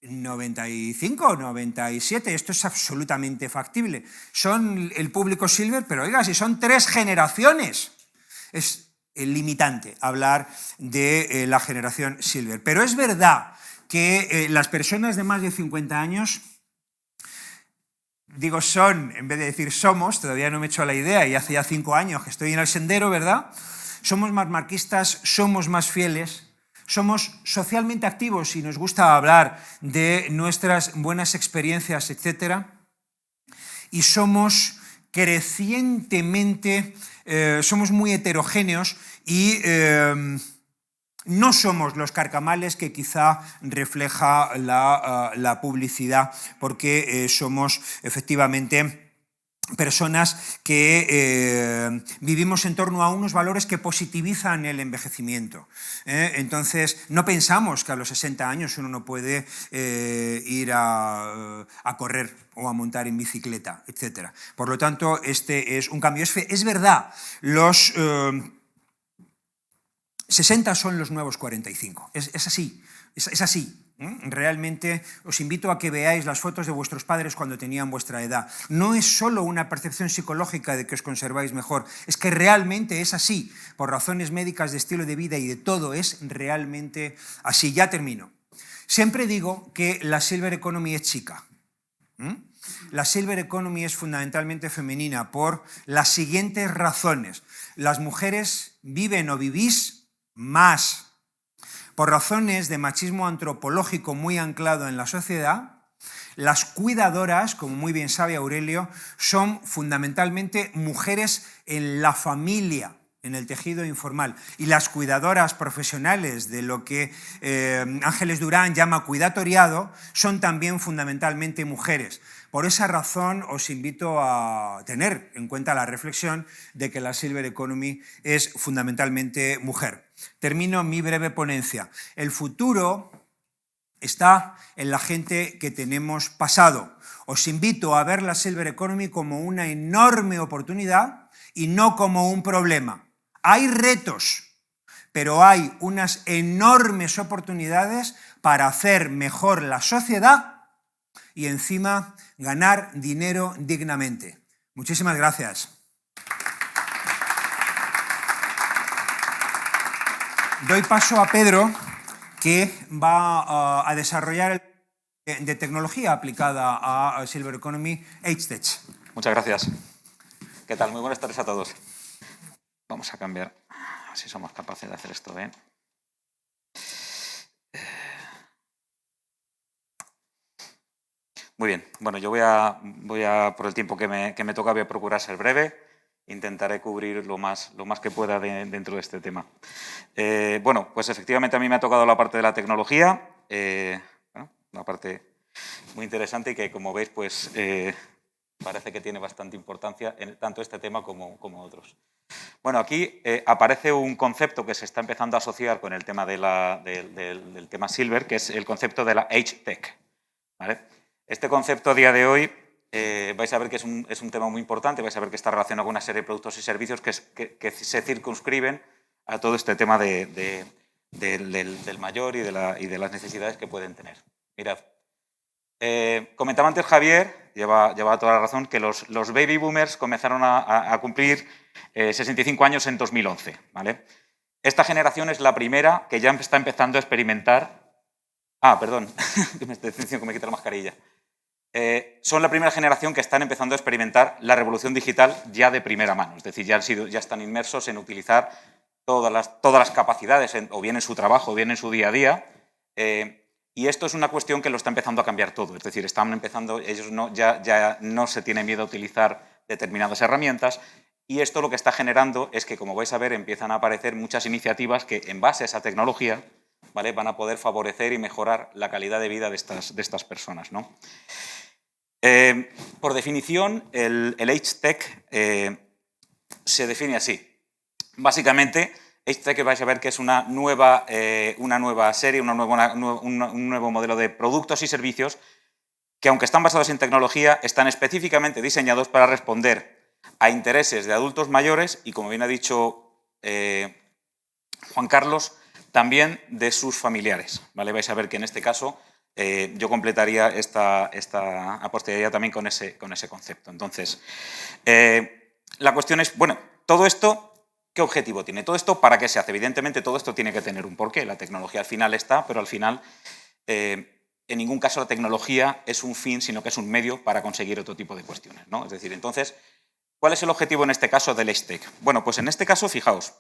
95 o 97. Esto es absolutamente factible. Son el público Silver, pero oiga, si son 3 generaciones. Es limitante hablar de la generación Silver. Pero es verdad que las personas de más de 50 años, digo son, en vez de decir somos, todavía no me he hecho la idea y hace ya 5 años que estoy en el sendero, ¿verdad? Somos más marquistas, somos más fieles, somos socialmente activos y nos gusta hablar de nuestras buenas experiencias, etc. Y somos crecientemente, somos muy heterogéneos y no somos los carcamales que quizá refleja la publicidad, porque somos efectivamente personas que vivimos en torno a unos valores que positivizan el envejecimiento. Entonces, no pensamos que a los 60 años uno no puede ir a correr o a montar en bicicleta, etc. Por lo tanto, este es un cambio. Es verdad, los 60 son los nuevos 45. Es así, es así. Realmente os invito a que veáis las fotos de vuestros padres cuando tenían vuestra edad. No es solo una percepción psicológica de que os conserváis mejor, es que realmente es así, por razones médicas, de estilo de vida y de todo, es realmente así. Ya termino. Siempre digo que la Silver Economy es chica. La Silver Economy es fundamentalmente femenina por las siguientes razones. Las mujeres viven o vivís más por razones de machismo antropológico muy anclado en la sociedad. Las cuidadoras, como muy bien sabe Aurelio, son fundamentalmente mujeres en la familia, en el tejido informal. Y las cuidadoras profesionales de lo que Ángeles Durán llama cuidatoriado son también fundamentalmente mujeres. Por esa razón os invito a tener en cuenta la reflexión de que la Silver Economy es fundamentalmente mujer. Termino mi breve ponencia. El futuro está en la gente que tenemos pasado. Os invito a ver la Silver Economy como una enorme oportunidad y no como un problema. Hay retos, pero hay unas enormes oportunidades para hacer mejor la sociedad y encima ganar dinero dignamente. Muchísimas gracias. Doy paso a Pedro, que va a desarrollar de tecnología aplicada a Silver Economy, HTech. Muchas gracias. ¿Qué tal? Muy buenas tardes a todos. Vamos a cambiar, a ver si somos capaces de hacer esto bien. Muy bien. Bueno, yo voy a por el tiempo que me toca, voy a procurar ser breve. Intentaré cubrir lo más que pueda dentro de este tema. Bueno, pues efectivamente a mí me ha tocado la parte de la tecnología, bueno, una parte muy interesante y que, como veis, pues parece que tiene bastante importancia en tanto este tema como otros. Bueno, aquí aparece un concepto que se está empezando a asociar con el tema del tema Silver, que es el concepto de la Age Tech, ¿vale? Este concepto a día de hoy vais a ver que es un tema muy importante, vais a ver que está relacionado con una serie de productos y servicios que se circunscriben a todo este tema del mayor y de las necesidades que pueden tener. Mirad, comentaba antes Javier, lleva toda la razón, que los baby boomers comenzaron a cumplir 65 años en 2011. ¿Vale? Esta generación es la primera que ya está empezando a experimentar... Ah, perdón, me estoy diciendo que me quito la mascarilla. Son la primera generación que están empezando a experimentar la revolución digital ya de primera mano. Es decir, ya están inmersos en utilizar todas las capacidades, o bien en su trabajo, o bien en su día a día. Y esto es una cuestión que lo está empezando a cambiar todo. Es decir, están empezando, ellos ya no se tienen miedo a utilizar determinadas herramientas. Y esto lo que está generando es que, como vais a ver, empiezan a aparecer muchas iniciativas que, en base a esa tecnología, ¿vale?, van a poder favorecer y mejorar la calidad de vida de estas personas, ¿no? Por definición, el Age Tech se define así. Básicamente, Age Tech vais a ver que es una nueva serie, un nuevo modelo de productos y servicios que, aunque están basados en tecnología, están específicamente diseñados para responder a intereses de adultos mayores y, como bien ha dicho Juan Carlos, también de sus familiares, ¿vale? Vais a ver que en este caso yo completaría esta apostaría también con ese concepto. Entonces, la cuestión es, bueno, todo esto, ¿qué objetivo tiene? ¿Todo esto para qué se hace? Evidentemente todo esto tiene que tener un porqué. La tecnología al final está, pero al final en ningún caso la tecnología es un fin, sino que es un medio para conseguir otro tipo de cuestiones, ¿no? Es decir, entonces, ¿cuál es el objetivo en este caso del Age Tech? Bueno, pues en este caso, fijaos,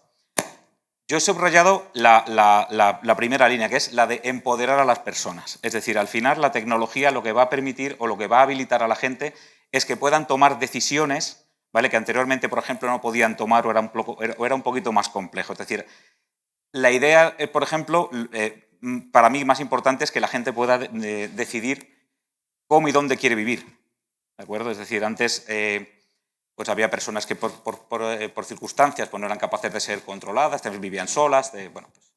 yo he subrayado la primera línea, que es la de empoderar a las personas. Es decir, al final la tecnología lo que va a permitir o lo que va a habilitar a la gente es que puedan tomar decisiones, ¿vale?, que anteriormente, por ejemplo, no podían tomar o era un poquito más complejo. Es decir, la idea, por ejemplo, para mí más importante es que la gente pueda decidir cómo y dónde quiere vivir. ¿De acuerdo? Es decir, antes pues había personas que por circunstancias pues no eran capaces de ser controladas, vivían solas, bueno, pues,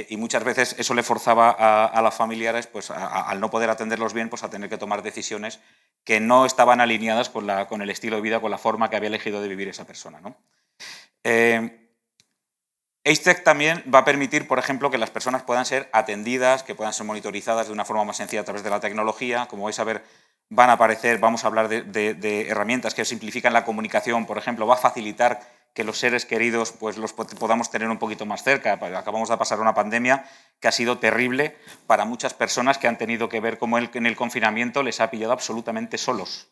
y muchas veces eso le forzaba a las familiares, pues, al no poder atenderlos bien, pues, a tener que tomar decisiones que no estaban alineadas con el estilo de vida, con la forma que había elegido de vivir esa persona, ¿no? Age Tech también va a permitir, por ejemplo, que las personas puedan ser atendidas, que puedan ser monitorizadas de una forma más sencilla a través de la tecnología. Como vais a ver, van a aparecer, vamos a hablar de herramientas que simplifican la comunicación, por ejemplo, va a facilitar que los seres queridos pues, los podamos tener un poquito más cerca. Acabamos de pasar una pandemia que ha sido terrible para muchas personas que han tenido que ver cómo en el confinamiento les ha pillado absolutamente solos,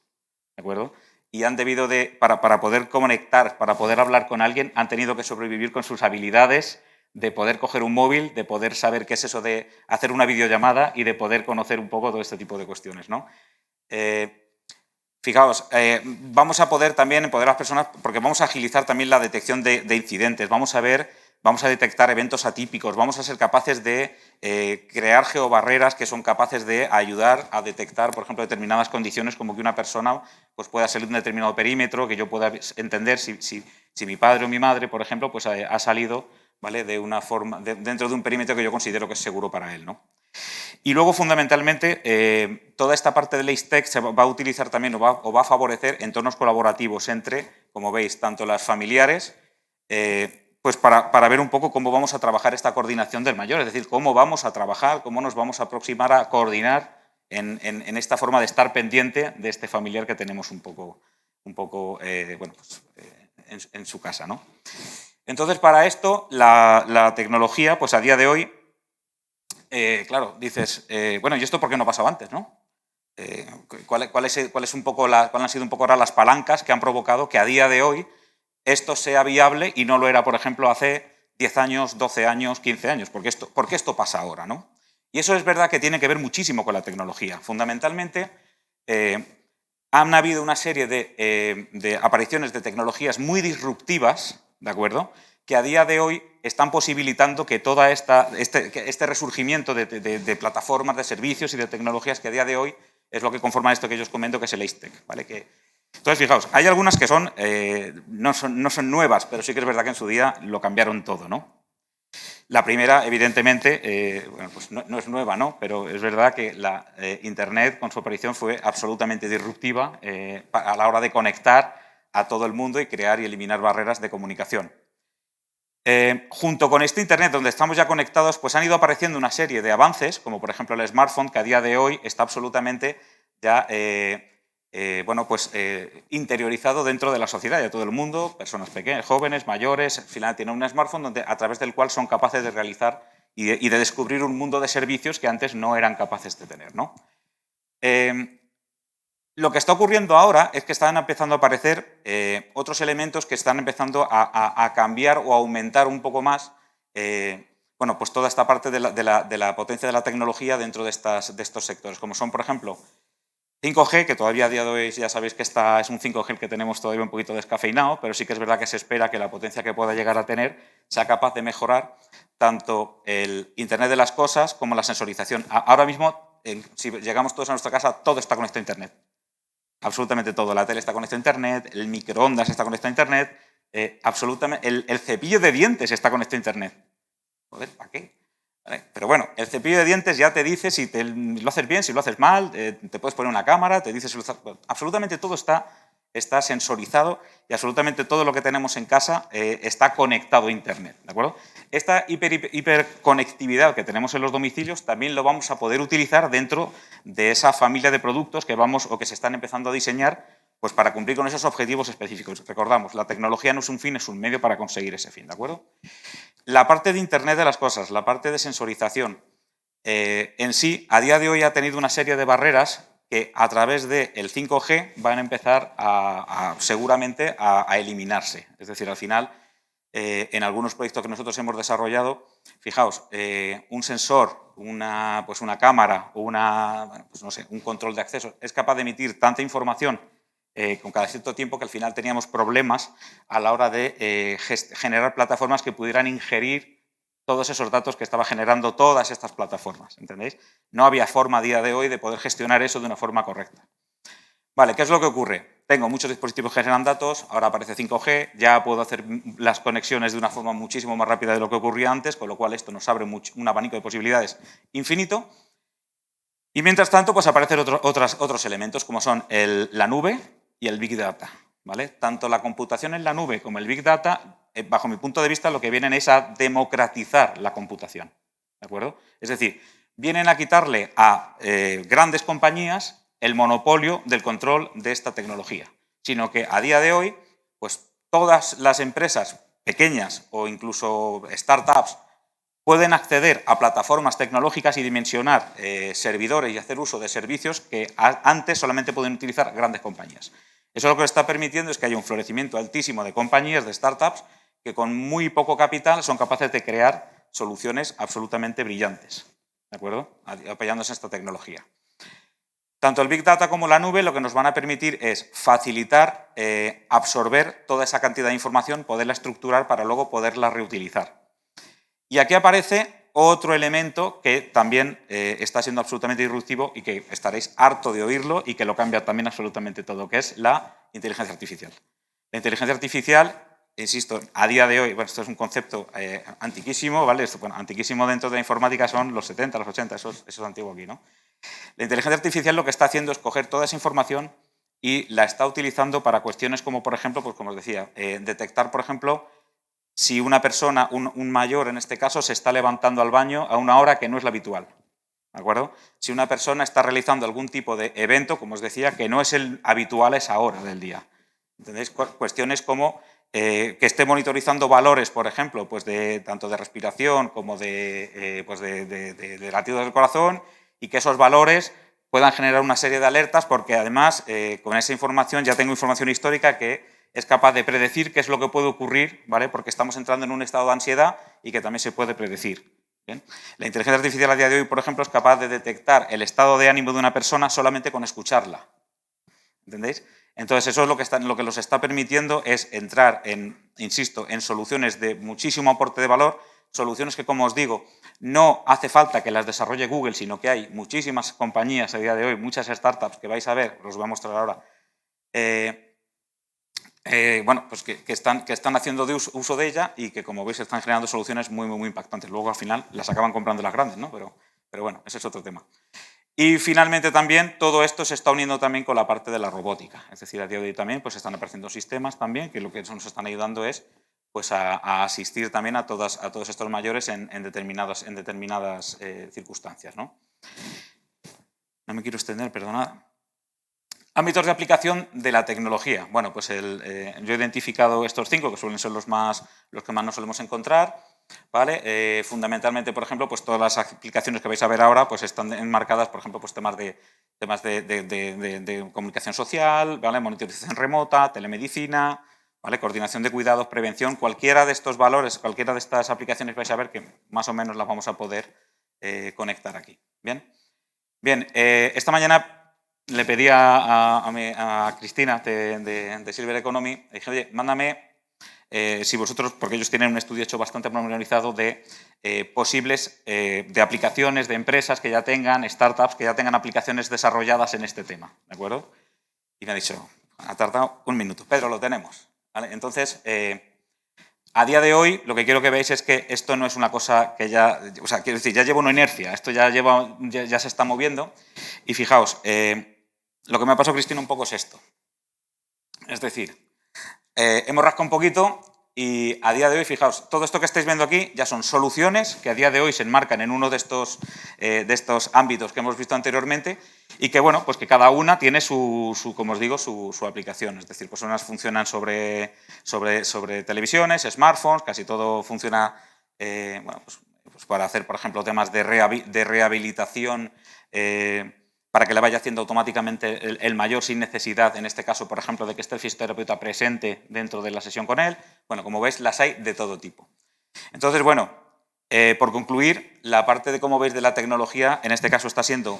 ¿de acuerdo? Y han debido para poder conectar, para poder hablar con alguien, han tenido que sobrevivir con sus habilidades de poder coger un móvil, de poder saber qué es eso de hacer una videollamada y de poder conocer un poco todo este tipo de cuestiones, ¿no? Fijaos, vamos a poder también empoderar a las personas porque vamos a agilizar también la detección de incidentes, vamos a detectar eventos atípicos, vamos a ser capaces de crear geobarreras que son capaces de ayudar a detectar, por ejemplo, determinadas condiciones, como que una persona pues, pueda salir de un determinado perímetro, que yo pueda entender si mi padre o mi madre, por ejemplo, pues, ha salido, ¿vale?, de una forma, dentro de un perímetro que yo considero que es seguro para él, ¿no? Y luego, fundamentalmente, toda esta parte del Age Tech se va a utilizar también o va a favorecer entornos colaborativos entre, como veis, tanto las familiares, pues para ver un poco cómo vamos a trabajar esta coordinación del mayor, es decir, cómo vamos a trabajar, cómo nos vamos a aproximar a coordinar en esta forma de estar pendiente de este familiar que tenemos un poco bueno, pues, en su casa, ¿no? Entonces, para esto, la tecnología, pues a día de hoy, claro, dices, bueno, ¿y esto por qué no ha pasado antes, no? ¿Cuáles han sido un poco ahora las palancas que han provocado que a día de hoy esto sea viable y no lo era, por ejemplo, hace 10 años, 12 años, 15 años? ¿Por qué esto pasa ahora, no? Y eso es verdad que tiene que ver muchísimo con la tecnología. Fundamentalmente, han habido una serie de apariciones de tecnologías muy disruptivas, ¿de acuerdo?, que a día de hoy están posibilitando que todo este resurgimiento de plataformas, de servicios y de tecnologías que a día de hoy es lo que conforma esto que yo os comento, que es el Age Tech, ¿vale? Entonces, fijaos, hay algunas que no son nuevas, pero sí que es verdad que en su día lo cambiaron todo, ¿no? La primera, evidentemente, bueno, pues no es nueva, ¿no? Pero es verdad que la Internet, con su aparición, fue absolutamente disruptiva a la hora de conectar a todo el mundo y crear y eliminar barreras de comunicación. Junto con este Internet, donde estamos ya conectados, pues han ido apareciendo una serie de avances, como por ejemplo el smartphone, que a día de hoy está absolutamente ya interiorizado dentro de la sociedad de todo el mundo, personas pequeñas, jóvenes, mayores, al final tienen un smartphone a través del cual son capaces de realizar y de descubrir un mundo de servicios que antes no eran capaces de tener, ¿no? Lo que está ocurriendo ahora es que están empezando a aparecer otros elementos que están empezando a cambiar o a aumentar un poco más pues toda esta parte de la potencia de la tecnología dentro de estos sectores, como son, por ejemplo, 5G, que todavía a día de hoy ya sabéis que es un 5G el que tenemos todavía un poquito descafeinado, pero sí que es verdad que se espera que la potencia que pueda llegar a tener sea capaz de mejorar tanto el Internet de las cosas como la sensorización. Ahora mismo, si llegamos todos a nuestra casa, todo está conectado a Internet. Absolutamente todo. La tele está conectada a Internet, el microondas está conectado a Internet, absolutamente, el cepillo de dientes está conectado a Internet. Joder, ¿para qué? ¿Vale? Pero bueno, el cepillo de dientes ya te dice si lo haces bien, si lo haces mal, te puedes poner una cámara, te dice si lo haces... Absolutamente todo está sensorizado y absolutamente todo lo que tenemos en casa está conectado a Internet, ¿de acuerdo? Esta hiperconectividad que tenemos en los domicilios también lo vamos a poder utilizar dentro de esa familia de productos que que se están empezando a diseñar pues para cumplir con esos objetivos específicos. Recordamos, la tecnología no es un fin, es un medio para conseguir ese fin, ¿de acuerdo? La parte de Internet de las cosas, la parte de sensorización, en sí, a día de hoy ha tenido una serie de barreras que a través del 5G van a empezar seguramente a eliminarse. Es decir, al final, en algunos proyectos que nosotros hemos desarrollado, fijaos, un sensor, una cámara o un control de acceso es capaz de emitir tanta información con cada cierto tiempo que al final teníamos problemas a la hora de generar plataformas que pudieran ingerir todos esos datos que estaba generando todas estas plataformas, ¿entendéis? No había forma a día de hoy de poder gestionar eso de una forma correcta. Vale, ¿qué es lo que ocurre? Tengo muchos dispositivos que generan datos, ahora aparece 5G, ya puedo hacer las conexiones de una forma muchísimo más rápida de lo que ocurría antes, con lo cual esto nos abre un abanico de posibilidades infinito. Y mientras tanto, pues aparecen otros elementos, como son la nube y el Big Data, ¿vale? Tanto la computación en la nube como el Big Data, bajo mi punto de vista, lo que vienen es a democratizar la computación, ¿de acuerdo? Es decir, vienen a quitarle a grandes compañías el monopolio del control de esta tecnología, sino que a día de hoy, pues todas las empresas pequeñas o incluso startups pueden acceder a plataformas tecnológicas y dimensionar servidores y hacer uso de servicios que antes solamente pueden utilizar grandes compañías. Eso lo que está permitiendo es que haya un florecimiento altísimo de compañías, de startups, que con muy poco capital son capaces de crear soluciones absolutamente brillantes, ¿de acuerdo? Apoyándose en esta tecnología. Tanto el Big Data como la nube lo que nos van a permitir es facilitar, absorber toda esa cantidad de información, poderla estructurar para luego poderla reutilizar. Y aquí aparece otro elemento que también está siendo absolutamente disruptivo y que estaréis harto de oírlo y que lo cambia también absolutamente todo, que es la inteligencia artificial. La inteligencia artificial, insisto, a día de hoy, bueno, esto es un concepto antiquísimo, ¿vale? Antiquísimo dentro de la informática son los 70, los 80, eso es antiguo aquí, ¿no? La inteligencia artificial lo que está haciendo es coger toda esa información y la está utilizando para cuestiones como, por ejemplo, pues como os decía, detectar, por ejemplo, si una persona, un mayor en este caso, se está levantando al baño a una hora que no es la habitual, ¿de acuerdo? Si una persona está realizando algún tipo de evento, como os decía, que no es el habitual a esa hora del día. ¿Entendéis? Cuestiones como que esté monitorizando valores, por ejemplo, pues tanto de respiración como de latidos del corazón y que esos valores puedan generar una serie de alertas porque además con esa información ya tengo información histórica que es capaz de predecir qué es lo que puede ocurrir, ¿vale? Porque estamos entrando en un estado de ansiedad y que también se puede predecir. ¿Bien? La inteligencia artificial a día de hoy, por ejemplo, es capaz de detectar el estado de ánimo de una persona solamente con escucharla. ¿Entendéis? Entonces, eso es lo que los está permitiendo es entrar insisto, en soluciones de muchísimo aporte de valor, soluciones que, como os digo, no hace falta que las desarrolle Google, sino que hay muchísimas compañías a día de hoy, muchas startups que vais a ver, os voy a mostrar ahora, bueno, pues que están haciendo uso de ella y que, como veis, están generando soluciones muy, muy, muy impactantes. Luego, al final, las acaban comprando las grandes, ¿no? Pero bueno, ese es otro tema. Y finalmente también todo esto se está uniendo también con la parte de la robótica. Es decir, a día de hoy también pues están apareciendo sistemas también que lo que nos están ayudando es pues, a asistir también a todos estos mayores en determinadas circunstancias, ¿no? No me quiero extender, perdonad. Ámbitos de aplicación de la tecnología. Bueno, pues yo he identificado estos 5 que suelen ser los que más nos solemos encontrar. ¿Vale? Fundamentalmente, por ejemplo, pues todas las aplicaciones que vais a ver ahora pues están enmarcadas, por ejemplo, pues temas de comunicación social, ¿vale? Monitorización remota, telemedicina, ¿vale? Coordinación de cuidados, prevención, cualquiera de estos valores, cualquiera de estas aplicaciones vais a ver que más o menos las vamos a poder conectar aquí. ¿Bien? Bien, esta mañana le pedí a Cristina de Silver Economy, le dije, oye, mándame si vosotros, porque ellos tienen un estudio hecho bastante pormenorizado de posibles de aplicaciones de empresas que ya tengan, startups que ya tengan aplicaciones desarrolladas en este tema, ¿de acuerdo? Y me ha dicho, ha tardado un minuto. Pedro, lo tenemos. ¿Vale? Entonces, a día de hoy, lo que quiero que veáis es que esto no es una cosa que ya, o sea, quiero decir, ya lleva una inercia, esto ya se está moviendo. Y fijaos, lo que me ha pasado, Cristina, un poco es esto. Es decir, hemos rascado un poquito y a día de hoy, fijaos, todo esto que estáis viendo aquí ya son soluciones que a día de hoy se enmarcan en uno de estos ámbitos que hemos visto anteriormente y que, bueno, pues que cada una tiene como os digo, su aplicación. Es decir, pues unas funcionan sobre televisiones, smartphones, casi todo funciona, bueno, pues para hacer, por ejemplo, temas de rehabilitación, para que le vaya haciendo automáticamente el mayor sin necesidad, en este caso, por ejemplo, de que esté el fisioterapeuta presente dentro de la sesión con él. Bueno, como veis, las hay de todo tipo. Entonces, bueno, por concluir, la parte de, como veis, de la tecnología, en este caso está siendo,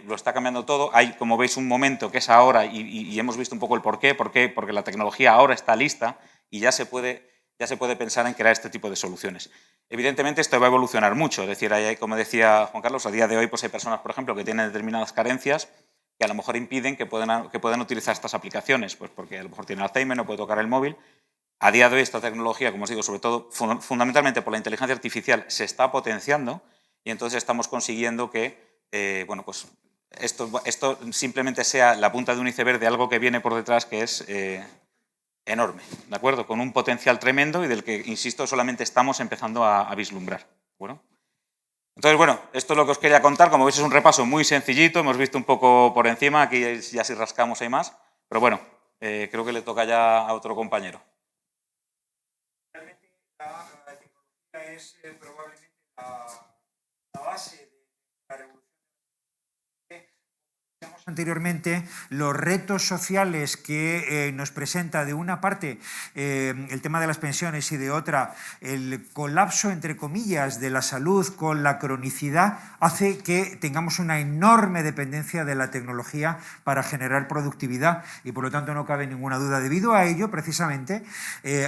lo está cambiando todo. Hay, como veis, un momento que es ahora y hemos visto un poco el por qué. ¿Por qué? Porque la tecnología ahora está lista y ya se puede pensar en crear este tipo de soluciones. Evidentemente, esto va a evolucionar mucho. Es decir, como decía Juan Carlos, a día de hoy pues hay personas, por ejemplo, que tienen determinadas carencias que a lo mejor impiden que puedan utilizar estas aplicaciones, pues porque a lo mejor tiene Alzheimer, no puede tocar el móvil. A día de hoy esta tecnología, como os digo, sobre todo fundamentalmente por la inteligencia artificial, se está potenciando y entonces estamos consiguiendo que bueno, pues esto simplemente sea la punta de un iceberg de algo que viene por detrás que es enorme, ¿de acuerdo? Con un potencial tremendo y del que, insisto, solamente estamos empezando a vislumbrar. Bueno. Entonces, bueno, esto es lo que os quería contar. Como veis, es un repaso muy sencillito, hemos visto un poco por encima, aquí ya si rascamos hay más, pero bueno, creo que le toca ya a otro compañero. Realmente la tecnología es probablemente la base de la revolución. Anteriormente, los retos sociales que nos presenta de una parte el tema de las pensiones y de otra el colapso, entre comillas, de la salud con la cronicidad hace que tengamos una enorme dependencia de la tecnología para generar productividad y por lo tanto no cabe ninguna duda. Debido a ello, precisamente,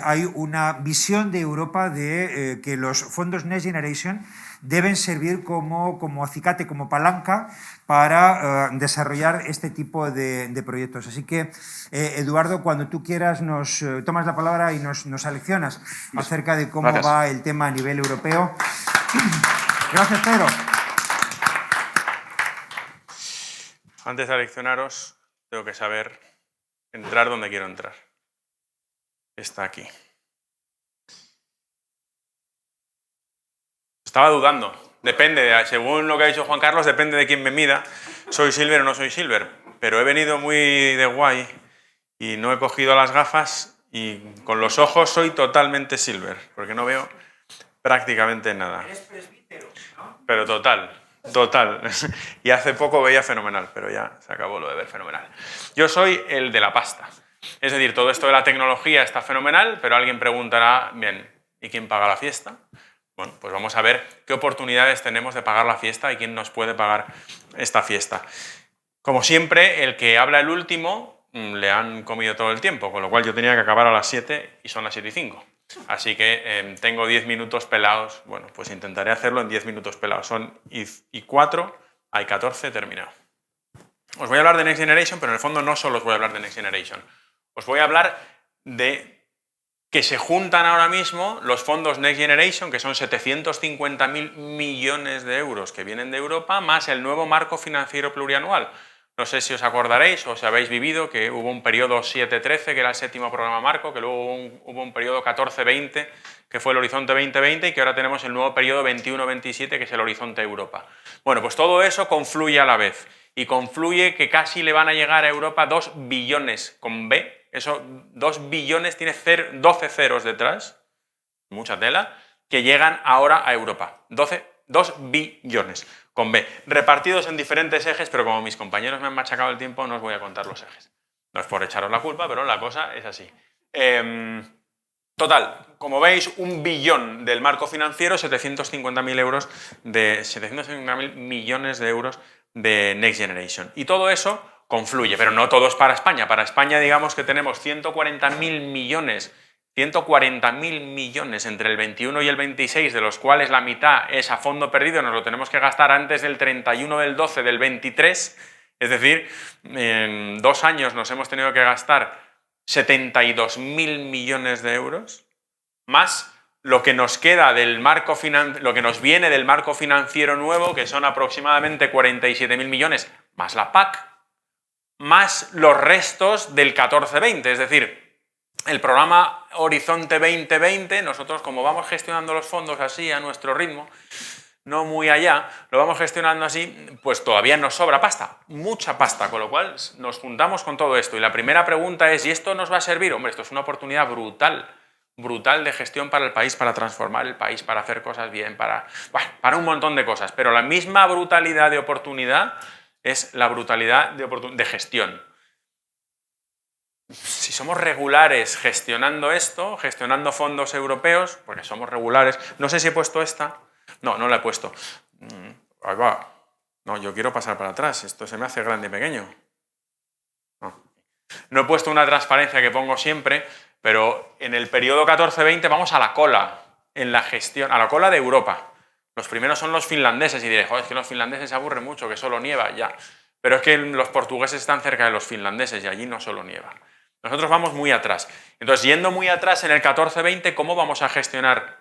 hay una visión de Europa de que los fondos Next Generation deben servir como acicate, como palanca para desarrollar este tipo de proyectos. Así que, Eduardo, cuando tú quieras nos tomas la palabra y nos aleccionas acerca de cómo va el tema a nivel europeo. Gracias, Pedro. Antes de aleccionaros, tengo que saber entrar donde quiero entrar. Está aquí. Estaba dudando. Depende, según lo que ha dicho Juan Carlos, depende de quién me mida. ¿Soy Silver o no soy Silver? Pero he venido muy de guay y no he cogido las gafas y con los ojos soy totalmente Silver, porque no veo prácticamente nada. Eres presbítero, ¿no? Pero total. Y hace poco veía fenomenal, pero ya se acabó lo de ver fenomenal. Yo soy el de la pasta. Es decir, todo esto de la tecnología está fenomenal, pero alguien preguntará, bien, ¿y quién paga la fiesta? Bueno, pues vamos a ver qué oportunidades tenemos de pagar la fiesta y quién nos puede pagar esta fiesta. Como siempre, el que habla el último le han comido todo el tiempo, con lo cual yo tenía que acabar a las 7 y son las 7:05. Así que tengo 10 minutos pelados. Bueno, pues intentaré hacerlo en 10 minutos pelados. Son y 4, hay 14, terminado. Os voy a hablar de Next Generation, pero en el fondo no solo os voy a hablar de Next Generation. Os voy a hablar de que se juntan ahora mismo los fondos Next Generation, que son 750.000 millones de euros que vienen de Europa, más el nuevo marco financiero plurianual. No sé si os acordaréis o si habéis vivido que hubo un periodo 7-13, que era el séptimo programa marco, que luego hubo un periodo 14-20, que fue el Horizonte 2020, y que ahora tenemos el nuevo periodo 21-27, que es el Horizonte Europa. Bueno, pues todo eso confluye a la vez, y confluye que casi le van a llegar a Europa 2 billones con B. Eso, 2 billones tiene 12 ceros detrás, mucha tela, que llegan ahora a Europa. 2 billones con B, repartidos en diferentes ejes, pero como mis compañeros me han machacado el tiempo, no os voy a contar los ejes. No es por echaros la culpa, pero la cosa es así. Total, como veis, 1 billón del marco financiero, 750.000 millones de euros de Next Generation. Y todo eso confluye, pero no todo es para España. Para España, digamos que tenemos 140.000 millones entre el 21 y el 26, de los cuales la mitad es a fondo perdido, nos lo tenemos que gastar antes del 31 del 12 del 23, es decir, en 2 años nos hemos tenido que gastar 72.000 millones de euros, más lo que nos queda del marco lo que nos viene del marco financiero nuevo, que son aproximadamente 47.000 millones, más la PAC, más los restos del 14-20, es decir, el programa Horizonte 2020, nosotros como vamos gestionando los fondos así a nuestro ritmo, no muy allá, lo vamos gestionando así, pues todavía nos sobra pasta, mucha pasta, con lo cual nos juntamos con todo esto. Y la primera pregunta es, ¿y esto nos va a servir? Hombre, esto es una oportunidad brutal de gestión para el país, para transformar el país, para hacer cosas bien, para un montón de cosas. Pero la misma brutalidad de oportunidad es la brutalidad de gestión. Si somos regulares gestionando esto, gestionando fondos europeos, porque somos regulares, no sé si he puesto esta, no la he puesto. Ahí va. No, yo quiero pasar para atrás, esto se me hace grande y pequeño. No he puesto una transparencia que pongo siempre, pero en el periodo 14-20 vamos a la cola en la gestión, a la cola de Europa. Los primeros son los finlandeses y diréis, joder, es que los finlandeses se aburren mucho, que solo nieva, ya. Pero es que los portugueses están cerca de los finlandeses y allí no solo nieva. Nosotros vamos muy atrás. Entonces, yendo muy atrás en el 14-20, ¿cómo vamos a gestionar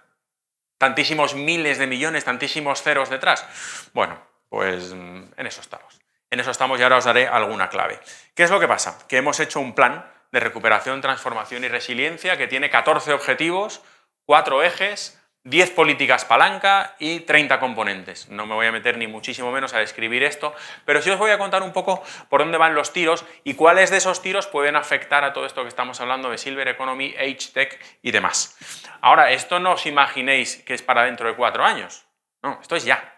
tantísimos miles de millones, tantísimos ceros detrás? Bueno, pues en eso estamos. En eso estamos y ahora os daré alguna clave. ¿Qué es lo que pasa? Que hemos hecho un plan de recuperación, transformación y resiliencia que tiene 14 objetivos, 4 ejes, 10 políticas palanca y 30 componentes. No me voy a meter ni muchísimo menos a describir esto, pero sí os voy a contar un poco por dónde van los tiros y cuáles de esos tiros pueden afectar a todo esto que estamos hablando de Silver Economy, H-Tech y demás. Ahora, esto no os imaginéis que es para dentro de 4 años. No, esto es ya.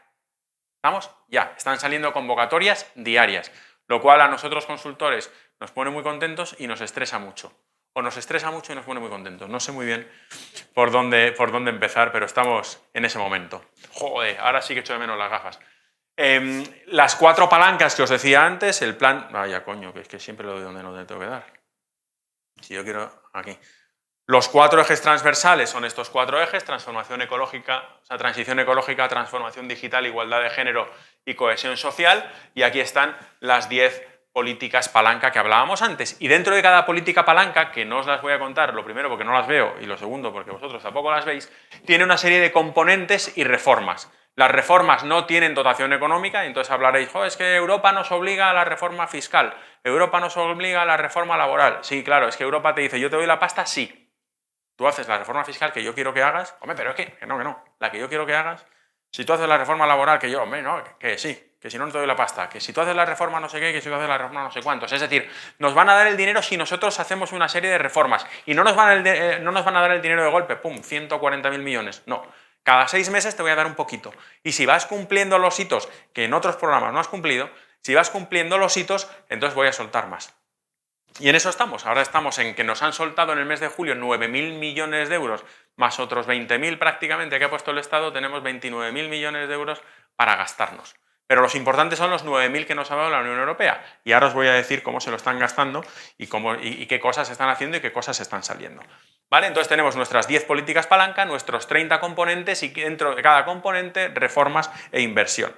¿Estamos? Ya. Están saliendo convocatorias diarias, lo cual a nosotros consultores nos pone muy contentos y nos estresa mucho. O nos estresa mucho y nos pone muy contentos. No sé muy bien por dónde empezar, pero estamos en ese momento. Joder, ahora sí que echo de menos las gafas. Las 4 palancas que os decía antes, el plan... Vaya coño, que es que siempre lo doy donde no te tengo que dar. Si yo quiero... Aquí. Los 4 ejes transversales son estos 4 ejes, transformación ecológica, o sea, transición ecológica, transformación digital, igualdad de género y cohesión social. Y aquí están las 10 políticas palanca que hablábamos antes. Y dentro de cada política palanca, que no os las voy a contar, lo primero porque no las veo y lo segundo porque vosotros tampoco las veis, tiene una serie de componentes y reformas. Las reformas no tienen dotación económica, y entonces hablaréis, joder, es que Europa nos obliga a la reforma fiscal, Europa nos obliga a la reforma laboral. Sí, claro, es que Europa te dice, yo te doy la pasta, sí. Tú haces la reforma fiscal que yo quiero que hagas, hombre, pero es que no, la que yo quiero que hagas, si tú haces la reforma laboral que yo, hombre, no, que sí. Que si no, no te doy la pasta, que si tú haces la reforma no sé qué, que si tú haces la reforma no sé cuántos. Es decir, nos van a dar el dinero si nosotros hacemos una serie de reformas y no nos van a dar el dinero de golpe, pum, 140.000 millones. No, cada 6 meses te voy a dar un poquito. Y si vas cumpliendo los hitos que en otros programas no has cumplido, si vas cumpliendo los hitos, entonces voy a soltar más. Y en eso estamos. Ahora estamos en que nos han soltado en el mes de julio 9.000 millones de euros, más otros 20.000 prácticamente que ha puesto el Estado, tenemos 29.000 millones de euros para gastarnos. Pero los importantes son los 9.000 que nos ha dado la Unión Europea. Y ahora os voy a decir cómo se lo están gastando y qué cosas están haciendo y qué cosas están saliendo. ¿Vale? Entonces tenemos nuestras 10 políticas palanca, nuestros 30 componentes y dentro de cada componente reformas e inversión.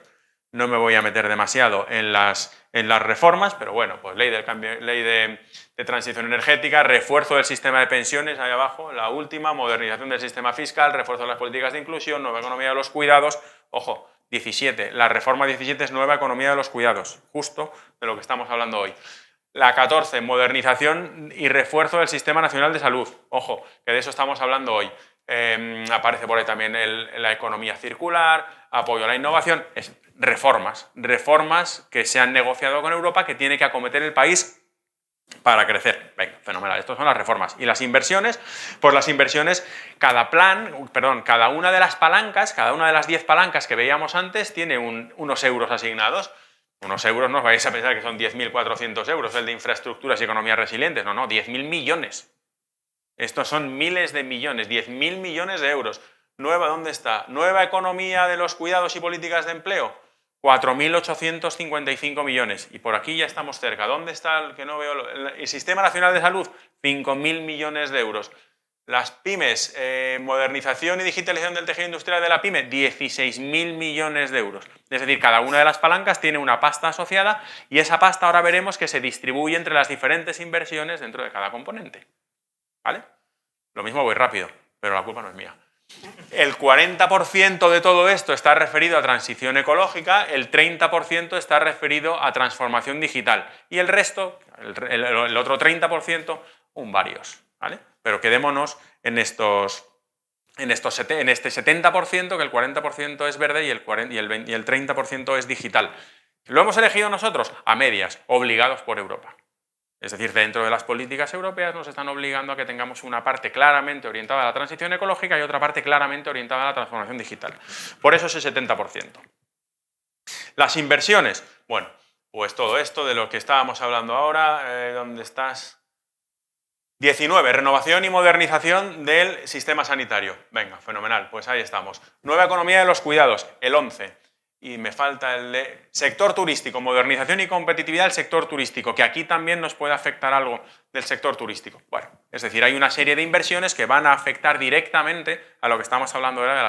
No me voy a meter demasiado en las reformas, pero bueno, pues ley de transición energética, refuerzo del sistema de pensiones, ahí abajo, la última, modernización del sistema fiscal, refuerzo de las políticas de inclusión, nueva economía de los cuidados, ojo, 17, la reforma 17 es nueva economía de los cuidados, justo de lo que estamos hablando hoy. La 14, modernización y refuerzo del Sistema Nacional de Salud, ojo, que de eso estamos hablando hoy. Aparece por ahí también la economía circular, apoyo a la innovación, reformas que se han negociado con Europa que tiene que acometer el país para crecer. Venga, fenomenal, estas son las reformas. Y las inversiones, pues las inversiones, cada una de las palancas, cada una de las 10 palancas que veíamos antes tiene unos euros asignados. Unos euros, no os vais a pensar que son 10.400 euros el de infraestructuras y economías resilientes, no, 10.000 millones. Estos son miles de millones, 10.000 millones de euros. ¿Dónde está? Nueva economía de los cuidados y políticas de empleo, 4.855 millones. Y por aquí ya estamos cerca. ¿Dónde está el que no veo? El Sistema Nacional de Salud, 5.000 millones de euros. Las pymes, modernización y digitalización del tejido industrial de la pyme, 16.000 millones de euros. Es decir, cada una de las palancas tiene una pasta asociada y esa pasta ahora veremos que se distribuye entre las diferentes inversiones dentro de cada componente. ¿Vale? Lo mismo voy rápido, pero la culpa no es mía. El 40% de todo esto está referido a transición ecológica, el 30% está referido a transformación digital y el resto, el otro 30%, varios. ¿Vale? Pero quedémonos en este 70%, que el 40% es verde y el 30% es digital. ¿Lo hemos elegido nosotros? A medias, obligados por Europa. Es decir, dentro de las políticas europeas nos están obligando a que tengamos una parte claramente orientada a la transición ecológica y otra parte claramente orientada a la transformación digital. Por eso ese 70%. Las inversiones. Bueno, pues todo esto de lo que estábamos hablando ahora, ¿dónde estás? 19, renovación y modernización del sistema sanitario. Venga, fenomenal, pues ahí estamos. Nueva economía de los cuidados, el 11. Y me falta el de sector turístico, modernización y competitividad del sector turístico, que aquí también nos puede afectar algo del sector turístico. Bueno, es decir, hay una serie de inversiones que van a afectar directamente a lo que estamos hablando ahora de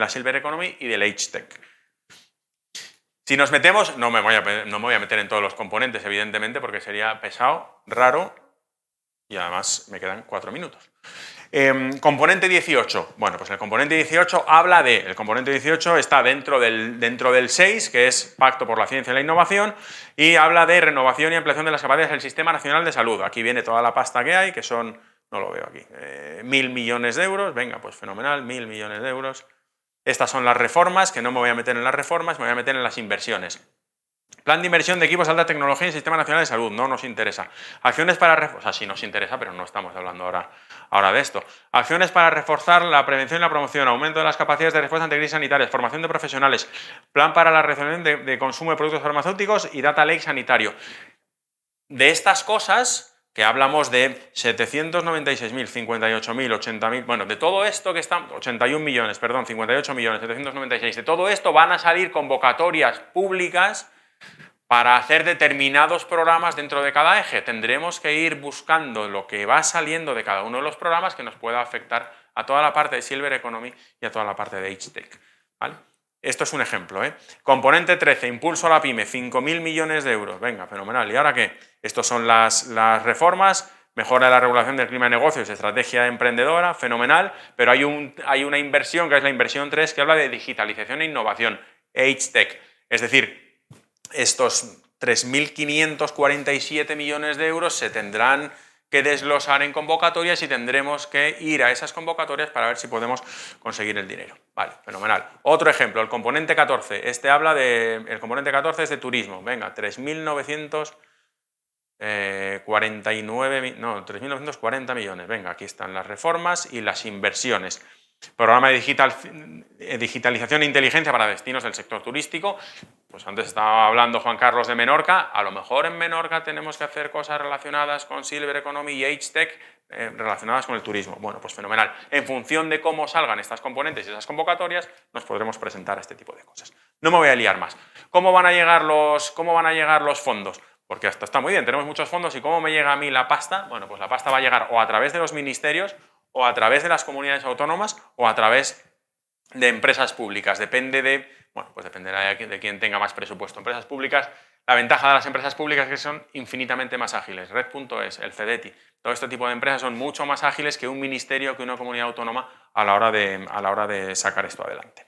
la Silver Economy y del H-Tech. Si nos metemos, no me voy a meter en todos los componentes, evidentemente, porque sería pesado, raro, y además me quedan 4 minutos. Componente 18. Bueno, pues el componente 18 habla de... El componente 18 está dentro del 6, que es Pacto por la Ciencia y la Innovación, y habla de renovación y ampliación de las capacidades del Sistema Nacional de Salud. Aquí viene toda la pasta que hay, que son... No lo veo aquí. 1.000 millones de euros. Venga, pues fenomenal, 1.000 millones de euros. Estas son las reformas, que no me voy a meter en las reformas, me voy a meter en las inversiones. Plan de inversión de equipos de alta tecnología en el Sistema Nacional de Salud, no nos interesa. Acciones para... O sea, sí nos interesa, pero no estamos hablando ahora de esto. Acciones para reforzar la prevención y la promoción, aumento de las capacidades de respuesta ante crisis sanitarias, formación de profesionales, plan para la reducción de consumo de productos farmacéuticos y data lake sanitario. De estas cosas, que hablamos de 796.000, 58.000, 80.000, bueno, de todo esto que están... 81 millones, perdón, 58 millones, 796, de todo esto van a salir convocatorias públicas para hacer determinados programas dentro de cada eje. Tendremos que ir buscando lo que va saliendo de cada uno de los programas que nos pueda afectar a toda la parte de Silver Economy y a toda la parte de H-Tech. ¿Vale? Esto es un ejemplo. Componente 13, impulso a la pyme, 5.000 millones de euros. Venga, fenomenal. ¿Y ahora qué? Estos son las reformas, mejora de la regulación del clima de negocios, estrategia emprendedora, fenomenal, pero hay una inversión, que es la inversión 3, que habla de digitalización e innovación, H-Tech. Es decir, estos 3.547 millones de euros se tendrán que desglosar en convocatorias y tendremos que ir a esas convocatorias para ver si podemos conseguir el dinero. Vale, fenomenal. Otro ejemplo, el componente 14. El componente 14 es de turismo. Venga, 3.940 millones. Venga, aquí están las reformas y las inversiones. Programa de digitalización e inteligencia para destinos del sector turístico. Pues antes estaba hablando Juan Carlos de Menorca. A lo mejor en Menorca tenemos que hacer cosas relacionadas con Silver Economy y H-Tech. relacionadas con el turismo. Bueno, pues fenomenal. En función de cómo salgan estas componentes y esas convocatorias, nos podremos presentar a este tipo de cosas. No me voy a liar más. ¿Cómo van a llegar los fondos? Porque hasta está muy bien, tenemos muchos fondos, ¿y cómo me llega a mí la pasta? Bueno, pues la pasta va a llegar o a través de los ministerios, o a través de las comunidades autónomas, o a través de empresas públicas. Dependerá de quién tenga más presupuesto. Empresas públicas, la ventaja de las empresas públicas es que son infinitamente más ágiles. Red.es, el CEDETI, todo este tipo de empresas son mucho más ágiles que un ministerio, que una comunidad autónoma a la hora de sacar esto adelante.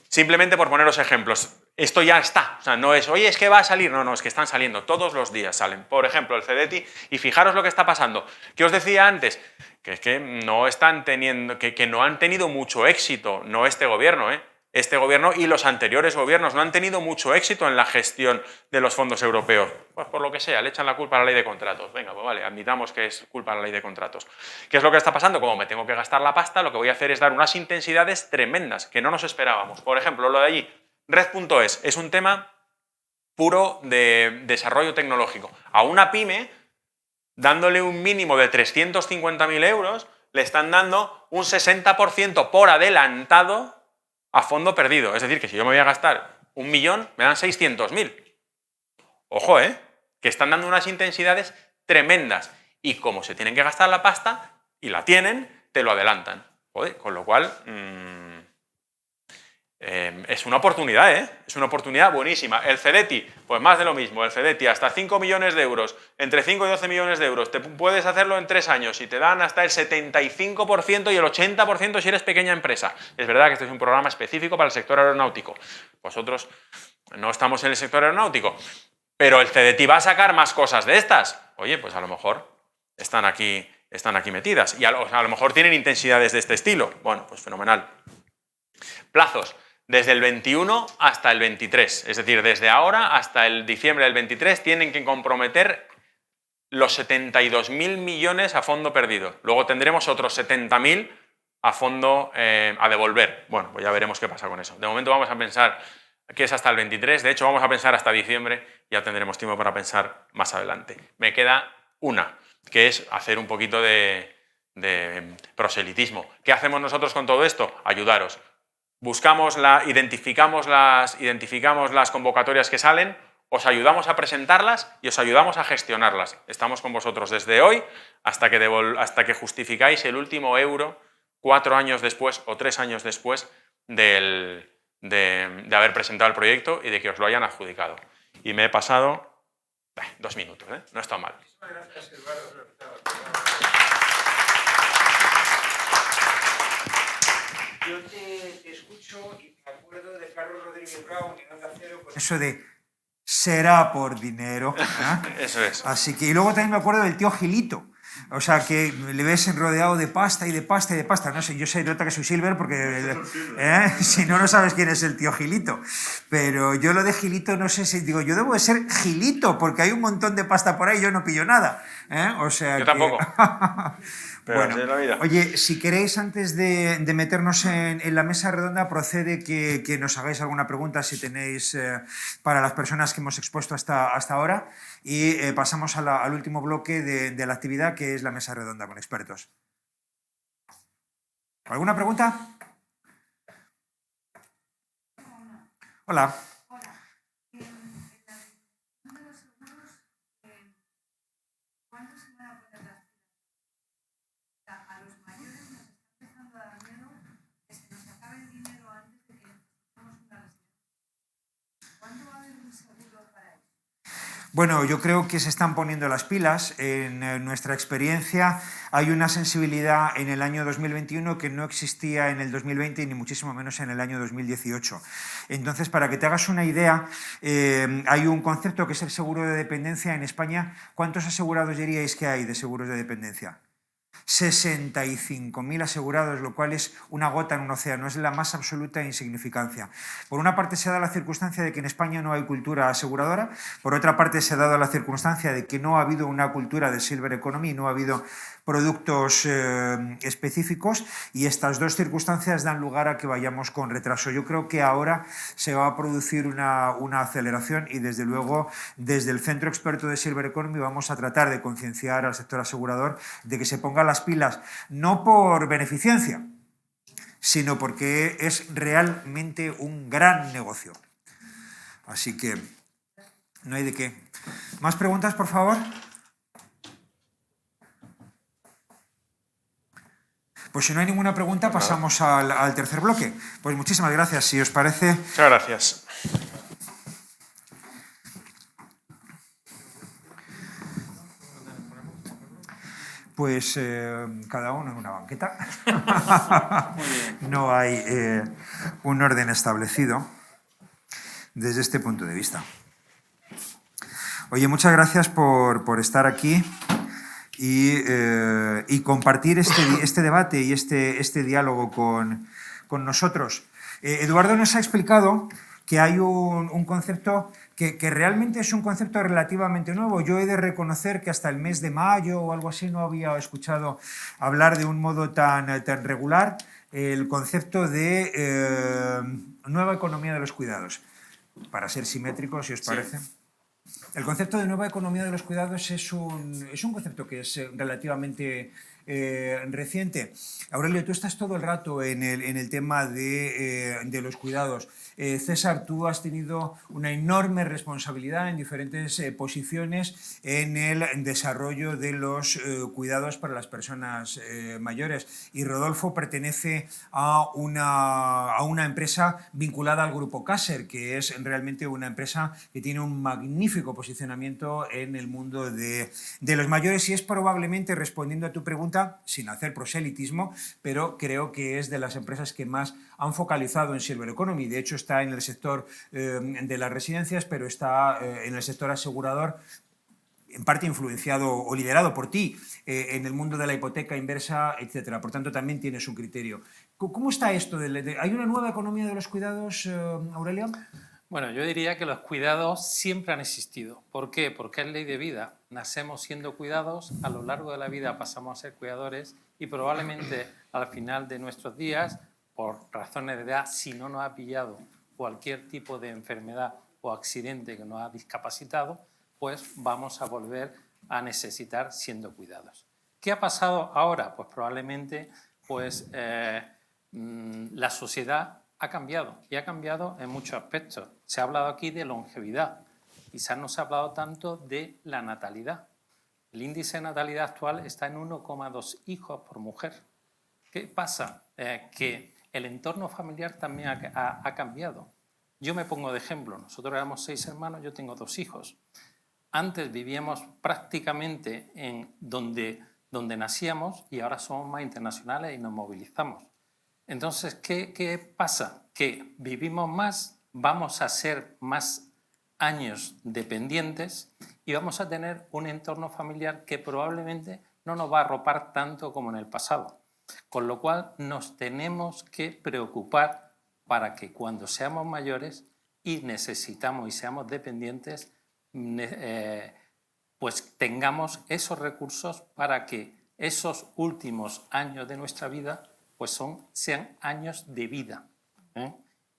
Simplemente por poneros ejemplos, esto ya está, o sea, no es, oye, es que va a salir, no, es que están saliendo, todos los días salen. Por ejemplo, el CEDETI, y fijaros lo que está pasando. ¿Qué os decía antes? Que es que no están teniendo, que no han tenido mucho éxito, no este gobierno, este gobierno y los anteriores gobiernos no han tenido mucho éxito en la gestión de los fondos europeos. Pues por lo que sea, le echan la culpa a la ley de contratos. Venga, pues vale, admitamos que es culpa de la ley de contratos. ¿Qué es lo que está pasando? Como me tengo que gastar la pasta, lo que voy a hacer es dar unas intensidades tremendas que no nos esperábamos. Por ejemplo, lo de allí, Red.es, es un tema puro de desarrollo tecnológico. A una pyme, dándole un mínimo de 350.000 euros, le están dando un 60% por adelantado a fondo perdido. Es decir, que si yo me voy a gastar 1 millón, me dan 600.000. Ojo, que están dando unas intensidades tremendas. Y como se tienen que gastar la pasta, y la tienen, te lo adelantan. Joder, con lo cual, es una oportunidad, es una oportunidad buenísima. El CEDETI, pues más de lo mismo. El CEDETI, hasta 5 millones de euros, entre 5 y 12 millones de euros, te puedes hacerlo en 3 años y te dan hasta el 75% y el 80% si eres pequeña empresa. Es verdad que este es un programa específico para el sector aeronáutico. Vosotros no estamos en el sector aeronáutico, pero el CEDETI va a sacar más cosas de estas. Oye, pues a lo mejor están aquí metidas y a lo mejor tienen intensidades de este estilo. Bueno, pues fenomenal. Plazos. Desde el 21 hasta el 23, es decir, desde ahora hasta el diciembre del 23 tienen que comprometer los 72.000 millones a fondo perdido. Luego tendremos otros 70.000 a fondo a devolver. Bueno, pues ya veremos qué pasa con eso. De momento vamos a pensar que es hasta el 23, de hecho vamos a pensar hasta diciembre, ya tendremos tiempo para pensar más adelante. Me queda una, que es hacer un poquito de proselitismo. ¿Qué hacemos nosotros con todo esto? Ayudaros. Identificamos las convocatorias que salen, os ayudamos a presentarlas y os ayudamos a gestionarlas. Estamos con vosotros desde hoy hasta que justificáis el último euro 4 años después o 3 años después de haber presentado el proyecto y de que os lo hayan adjudicado. Y me he pasado 2 minutos, no está mal. Yo te escucho y me acuerdo de Carlos Rodríguez Brown y Onda Cero con eso de será por dinero. Eso es. Así que, y luego también me acuerdo del tío Gilito. O sea, que le ves rodeado de pasta y de pasta y de pasta. No sé, yo sé, nota que soy Silver porque si no, no sabes quién es el tío Gilito. Pero yo lo de Gilito no sé si... Digo, yo debo de ser Gilito porque hay un montón de pasta por ahí y yo no pillo nada. O sea yo tampoco. Pero bueno, es la vida. Oye, si queréis, antes de meternos en la mesa redonda, procede que nos hagáis alguna pregunta si tenéis para las personas que hemos expuesto hasta ahora y pasamos al último bloque de la actividad, que es la mesa redonda con expertos. ¿Alguna pregunta? Hola. Bueno, yo creo que se están poniendo las pilas. En nuestra experiencia hay una sensibilidad en el año 2021 que no existía en el 2020 y ni muchísimo menos en el año 2018. Entonces, para que te hagas una idea, hay un concepto que es el seguro de dependencia en España. ¿Cuántos asegurados diríais que hay de seguros de dependencia? 65.000 asegurados, lo cual es una gota en un océano, es la más absoluta insignificancia. Por una parte se ha dado la circunstancia de que en España no hay cultura aseguradora, por otra parte se ha dado la circunstancia de que no ha habido una cultura de silver economy, no ha habido productos específicos, y estas dos circunstancias dan lugar a que vayamos con retraso. Yo creo que ahora se va a producir una aceleración y desde luego desde el Centro Experto de Silver Economy vamos a tratar de concienciar al sector asegurador de que se ponga las pilas, no por beneficencia, sino porque es realmente un gran negocio. Así que no hay de qué. ¿Más preguntas, por favor? Pues si no hay ninguna pregunta, pasamos al tercer bloque. Pues muchísimas gracias, si os parece. Muchas gracias. Pues cada uno en una banqueta. No hay un orden establecido desde este punto de vista. Oye, muchas gracias por estar aquí y compartir este debate y este diálogo con nosotros. Eduardo nos ha explicado que hay un concepto que realmente es un concepto relativamente nuevo. Yo he de reconocer que hasta el mes de mayo o algo así no había escuchado hablar de un modo tan regular el concepto de nueva economía de los cuidados. Para ser simétricos, si os parece. Sí. El concepto de nueva economía de los cuidados es un concepto que es relativamente reciente. Aurelio, tú estás todo el rato en el tema de los cuidados. César, tú has tenido una enorme responsabilidad en diferentes posiciones en el desarrollo de los cuidados para las personas mayores. Y Rodolfo pertenece a una empresa vinculada al grupo Caser, que es realmente una empresa que tiene un magnífico posicionamiento en el mundo de los mayores y es probablemente, respondiendo a tu pregunta, sin hacer proselitismo, pero creo que es de las empresas que más han focalizado en Silver Economy. De hecho, está en el sector de las residencias, pero está en el sector asegurador, en parte influenciado o liderado por ti, en el mundo de la hipoteca inversa, etc. Por tanto, también tienes un criterio. ¿Cómo está esto? ¿Hay una nueva economía de los cuidados, Aurelio? Bueno, yo diría que los cuidados siempre han existido. ¿Por qué? Porque es ley de vida. Nacemos siendo cuidados, a lo largo de la vida pasamos a ser cuidadores y probablemente al final de nuestros días, por razones de edad, si no nos ha pillado cualquier tipo de enfermedad o accidente que nos ha discapacitado, pues vamos a volver a necesitar siendo cuidados. ¿Qué ha pasado ahora? Pues probablemente la sociedad ha cambiado y ha cambiado en muchos aspectos. Se ha hablado aquí de longevidad, quizás no se ha hablado tanto de la natalidad. El índice de natalidad actual está en 1,2 hijos por mujer. ¿Qué pasa? Que el entorno familiar también ha cambiado. Yo me pongo de ejemplo, nosotros éramos 6 hermanos, yo tengo 2 hijos. Antes vivíamos prácticamente en donde nacíamos y ahora somos más internacionales y nos movilizamos. Entonces, ¿qué pasa? Que vivimos más, vamos a ser más años dependientes y vamos a tener un entorno familiar que probablemente no nos va a arropar tanto como en el pasado. Con lo cual nos tenemos que preocupar para que cuando seamos mayores y necesitamos y seamos dependientes, pues tengamos esos recursos para que esos últimos años de nuestra vida pues sean años de vida.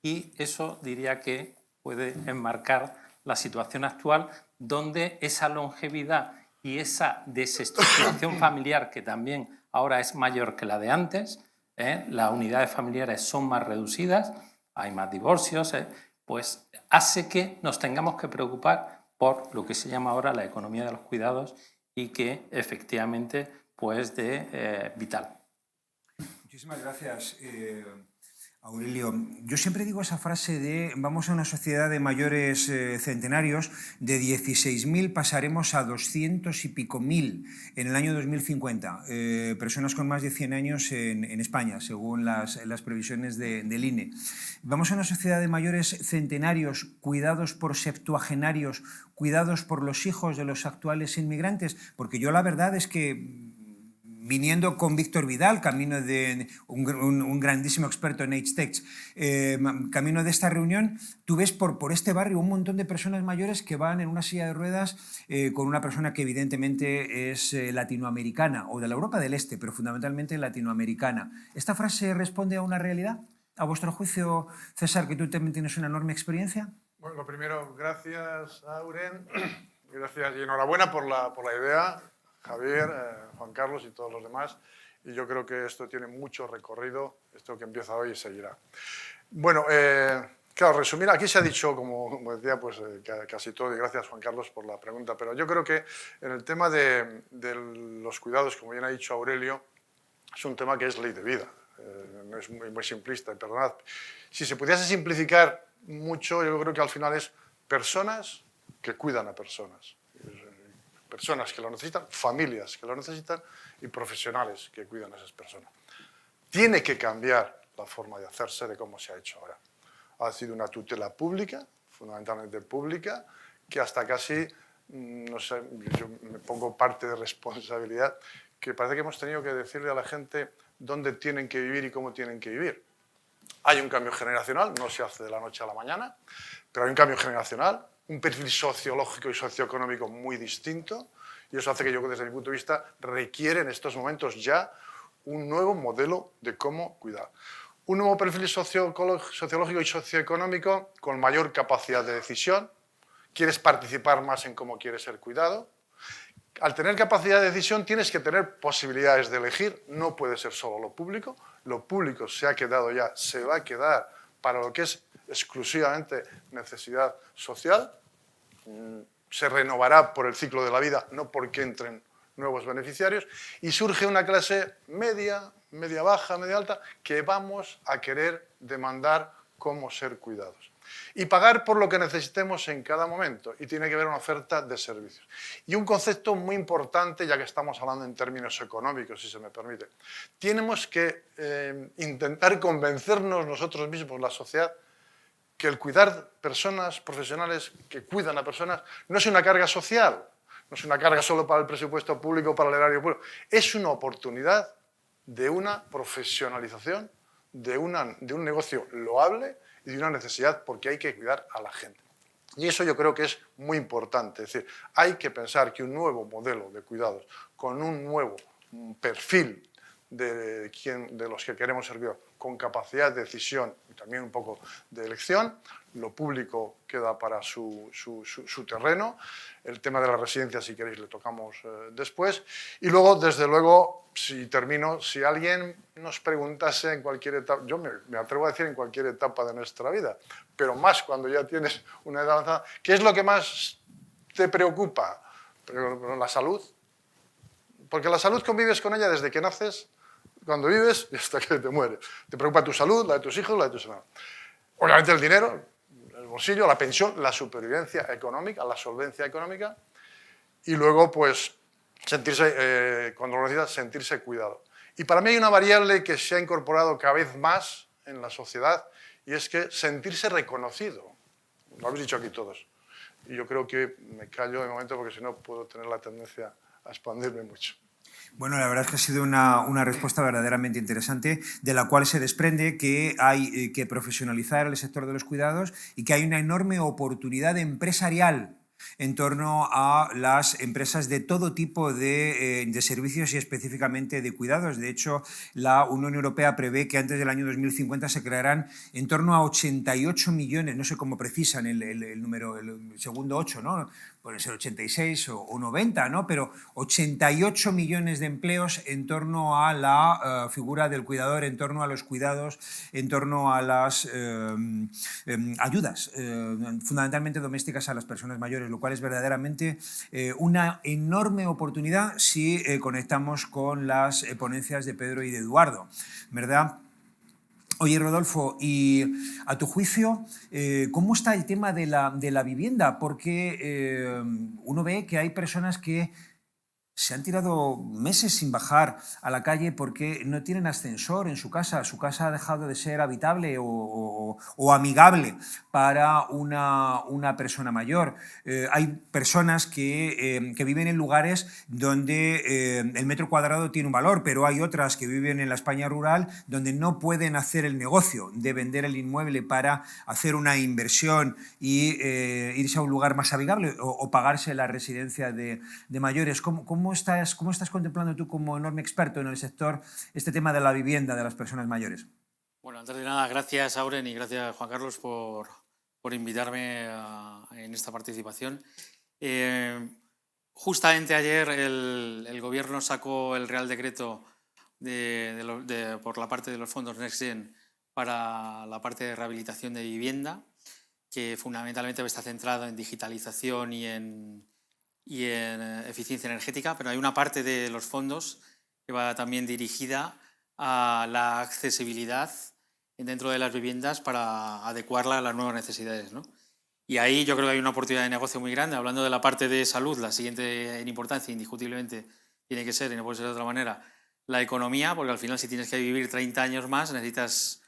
Y eso diría que puede enmarcar la situación actual donde esa longevidad y esa desestructuración familiar, que también ahora es mayor que la de antes, las unidades familiares son más reducidas, hay más divorcios, pues hace que nos tengamos que preocupar por lo que se llama ahora la economía de los cuidados y que efectivamente pues de vital. Muchísimas gracias, Aurelio. Yo siempre digo esa frase de vamos a una sociedad de mayores centenarios, de 16.000 pasaremos a 200 y pico mil en el año 2050. Personas con más de 100 años en España, según las previsiones del INE. Vamos a una sociedad de mayores centenarios, cuidados por septuagenarios, cuidados por los hijos de los actuales inmigrantes, porque yo la verdad es que viniendo con Víctor Vidal, camino de un grandísimo experto en Age Tech, camino de esta reunión, tú ves por este barrio un montón de personas mayores que van en una silla de ruedas con una persona que evidentemente es latinoamericana o de la Europa del Este, pero fundamentalmente latinoamericana. ¿Esta frase responde a una realidad? ¿A vuestro juicio, César, que tú también tienes una enorme experiencia? Bueno, lo primero, gracias, Auren. Gracias y enhorabuena por la idea, Javier, Juan Carlos y todos los demás. Y yo creo que esto tiene mucho recorrido, esto que empieza hoy y seguirá. Bueno, claro, resumir, aquí se ha dicho, como decía, pues casi todo, y gracias, Juan Carlos, por la pregunta, pero yo creo que en el tema de los cuidados, como bien ha dicho Aurelio, es un tema que es ley de vida. No es muy simplista, y perdonad. Si se pudiese simplificar mucho, yo creo que al final es personas que cuidan a personas. Personas que lo necesitan, familias que lo necesitan y profesionales que cuidan a esas personas. Tiene que cambiar la forma de hacerse de cómo se ha hecho ahora. Ha sido una tutela pública, fundamentalmente pública, que hasta casi, no sé, yo me pongo parte de responsabilidad, que parece que hemos tenido que decirle a la gente dónde tienen que vivir y cómo tienen que vivir. Hay un cambio generacional, no se hace de la noche a la mañana, pero hay un cambio generacional, un perfil sociológico y socioeconómico muy distinto, y eso hace que yo, desde mi punto de vista, requiere en estos momentos ya un nuevo modelo de cómo cuidar. Un nuevo perfil sociológico y socioeconómico con mayor capacidad de decisión. Quieres participar más en cómo quieres ser cuidado. Al tener capacidad de decisión tienes que tener posibilidades de elegir, no puede ser solo lo público se ha quedado ya, se va a quedar para lo que es exclusivamente necesidad social, se renovará por el ciclo de la vida, no porque entren nuevos beneficiarios, y surge una clase media, media baja, media alta, que vamos a querer demandar cómo ser cuidados. Y pagar por lo que necesitemos en cada momento, y tiene que haber una oferta de servicios. Y un concepto muy importante, ya que estamos hablando en términos económicos, si se me permite. Tenemos que intentar convencernos nosotros mismos, la sociedad, que el cuidar personas profesionales que cuidan a personas no es una carga social, no es una carga solo para el presupuesto público, para el erario público, es una oportunidad de una profesionalización, de un negocio loable y de una necesidad, porque hay que cuidar a la gente. Y eso yo creo que es muy importante, es decir, hay que pensar que un nuevo modelo de cuidados, con un nuevo perfil de los que queremos ser cuidados, con capacidad de decisión y también un poco de elección, lo público queda para su terreno, el tema de la residencia, si queréis, le tocamos después, y luego, desde luego, si termino, si alguien nos preguntase en cualquier etapa, yo me atrevo a decir en cualquier etapa de nuestra vida, pero más cuando ya tienes una edad avanzada, ¿qué es lo que más te preocupa? Pero la salud, porque la salud convives con ella desde que naces, cuando vives y hasta que te mueres. Te preocupa tu salud, la de tus hijos, la de tus hermanos. Obviamente el dinero, el bolsillo, la pensión, la supervivencia económica, la solvencia económica, y luego, pues, sentirse, cuando lo necesitas, sentirse cuidado. Y para mí hay una variable que se ha incorporado cada vez más en la sociedad, y es que sentirse reconocido. Lo habéis dicho aquí todos. Y yo creo que me callo de momento porque si no puedo tener la tendencia a expandirme mucho. Bueno, la verdad es que ha sido una respuesta verdaderamente interesante, de la cual se desprende que hay que profesionalizar el sector de los cuidados y que hay una enorme oportunidad empresarial en torno a las empresas de todo tipo de servicios y específicamente de cuidados. De hecho, la Unión Europea prevé que antes del año 2050 se crearán en torno a 88 millones, no sé cómo precisan el número, el segundo 8, ¿no? Puede ser 86 o 90, ¿no? Pero 88 millones de empleos en torno a la figura del cuidador, en torno a los cuidados, en torno a las ayudas, fundamentalmente domésticas a las personas mayores, lo cual es verdaderamente una enorme oportunidad si conectamos con las ponencias de Pedro y de Eduardo, ¿verdad? Oye, Rodolfo, y a tu juicio, ¿cómo está el tema de la vivienda? Porque uno ve que hay personas que se han tirado meses sin bajar a la calle porque no tienen ascensor en su casa. Su casa ha dejado de ser habitable o amigable para una persona mayor. Hay personas que viven en lugares donde el metro cuadrado tiene un valor, pero hay otras que viven en la España rural donde no pueden hacer el negocio de vender el inmueble para hacer una inversión y irse a un lugar más amigable o pagarse la residencia de mayores. ¿Cómo estás contemplando tú, como enorme experto en el sector, este tema de la vivienda de las personas mayores? Bueno, antes de nada, gracias Auren y gracias Juan Carlos por invitarme en esta participación. Justamente ayer el Gobierno sacó el Real Decreto por la parte de los fondos Next Gen para la parte de rehabilitación de vivienda, que fundamentalmente está centrado en digitalización y en eficiencia energética, pero hay una parte de los fondos que va también dirigida a la accesibilidad dentro de las viviendas para adecuarla a las nuevas necesidades, ¿no? Y ahí yo creo que hay una oportunidad de negocio muy grande. Hablando de la parte de salud, la siguiente en importancia, indiscutiblemente, tiene que ser, y no puede ser de otra manera, la economía, porque al final si tienes que vivir 30 años más necesitas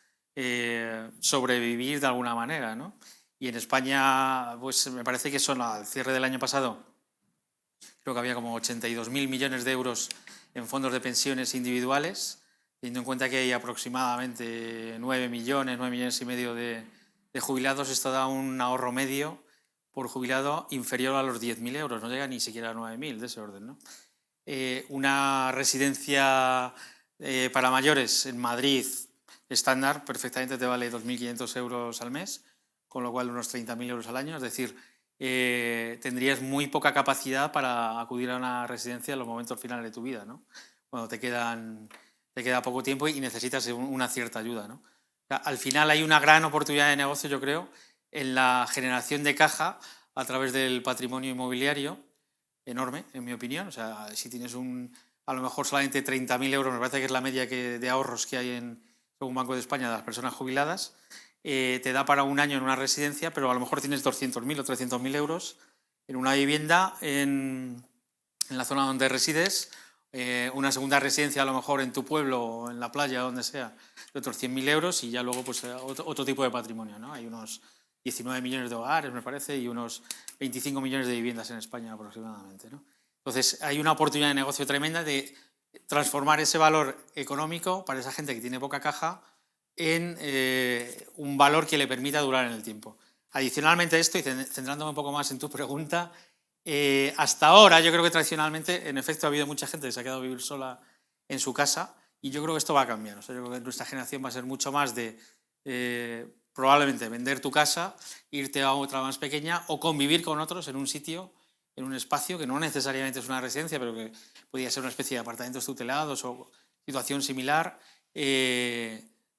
sobrevivir de alguna manera, ¿no? Y en España, pues me parece que son al cierre del año pasado, creo que había como 82.000 millones de euros en fondos de pensiones individuales, teniendo en cuenta que hay aproximadamente 9 millones y medio de jubilados. Esto da un ahorro medio por jubilado inferior a los 10.000 euros, no llega ni siquiera a 9.000, de ese orden, ¿no? Una residencia para mayores en Madrid estándar perfectamente te vale 2.500 euros al mes, con lo cual unos 30.000 euros al año, es decir, tendrías muy poca capacidad para acudir a una residencia en los momentos finales de tu vida, ¿no? Cuando te queda poco tiempo y necesitas una cierta ayuda, ¿no? O sea, al final hay una gran oportunidad de negocio, yo creo, en la generación de caja a través del patrimonio inmobiliario, enorme, en mi opinión. O sea, si tienes a lo mejor solamente 30.000 euros, me parece que es la media de ahorros que hay según Banco de España de las personas jubiladas, te da para un año en una residencia, pero a lo mejor tienes 200.000 o 300.000 euros en una vivienda en la zona donde resides, una segunda residencia a lo mejor en tu pueblo o en la playa, donde sea, de otros 100.000 euros y ya luego pues otro tipo de patrimonio, ¿no? Hay unos 19 millones de hogares, me parece, y unos 25 millones de viviendas en España aproximadamente, ¿no? Entonces hay una oportunidad de negocio tremenda de transformar ese valor económico para esa gente que tiene poca caja en un valor que le permita durar en el tiempo. Adicionalmente a esto, y centrándome un poco más en tu pregunta, hasta ahora yo creo que tradicionalmente, en efecto, ha habido mucha gente que se ha quedado a vivir sola en su casa y yo creo que esto va a cambiar. O sea, yo creo que nuestra generación va a ser mucho más de probablemente vender tu casa, irte a otra más pequeña o convivir con otros en un sitio, en un espacio que no necesariamente es una residencia, pero que podría ser una especie de apartamentos tutelados o situación similar,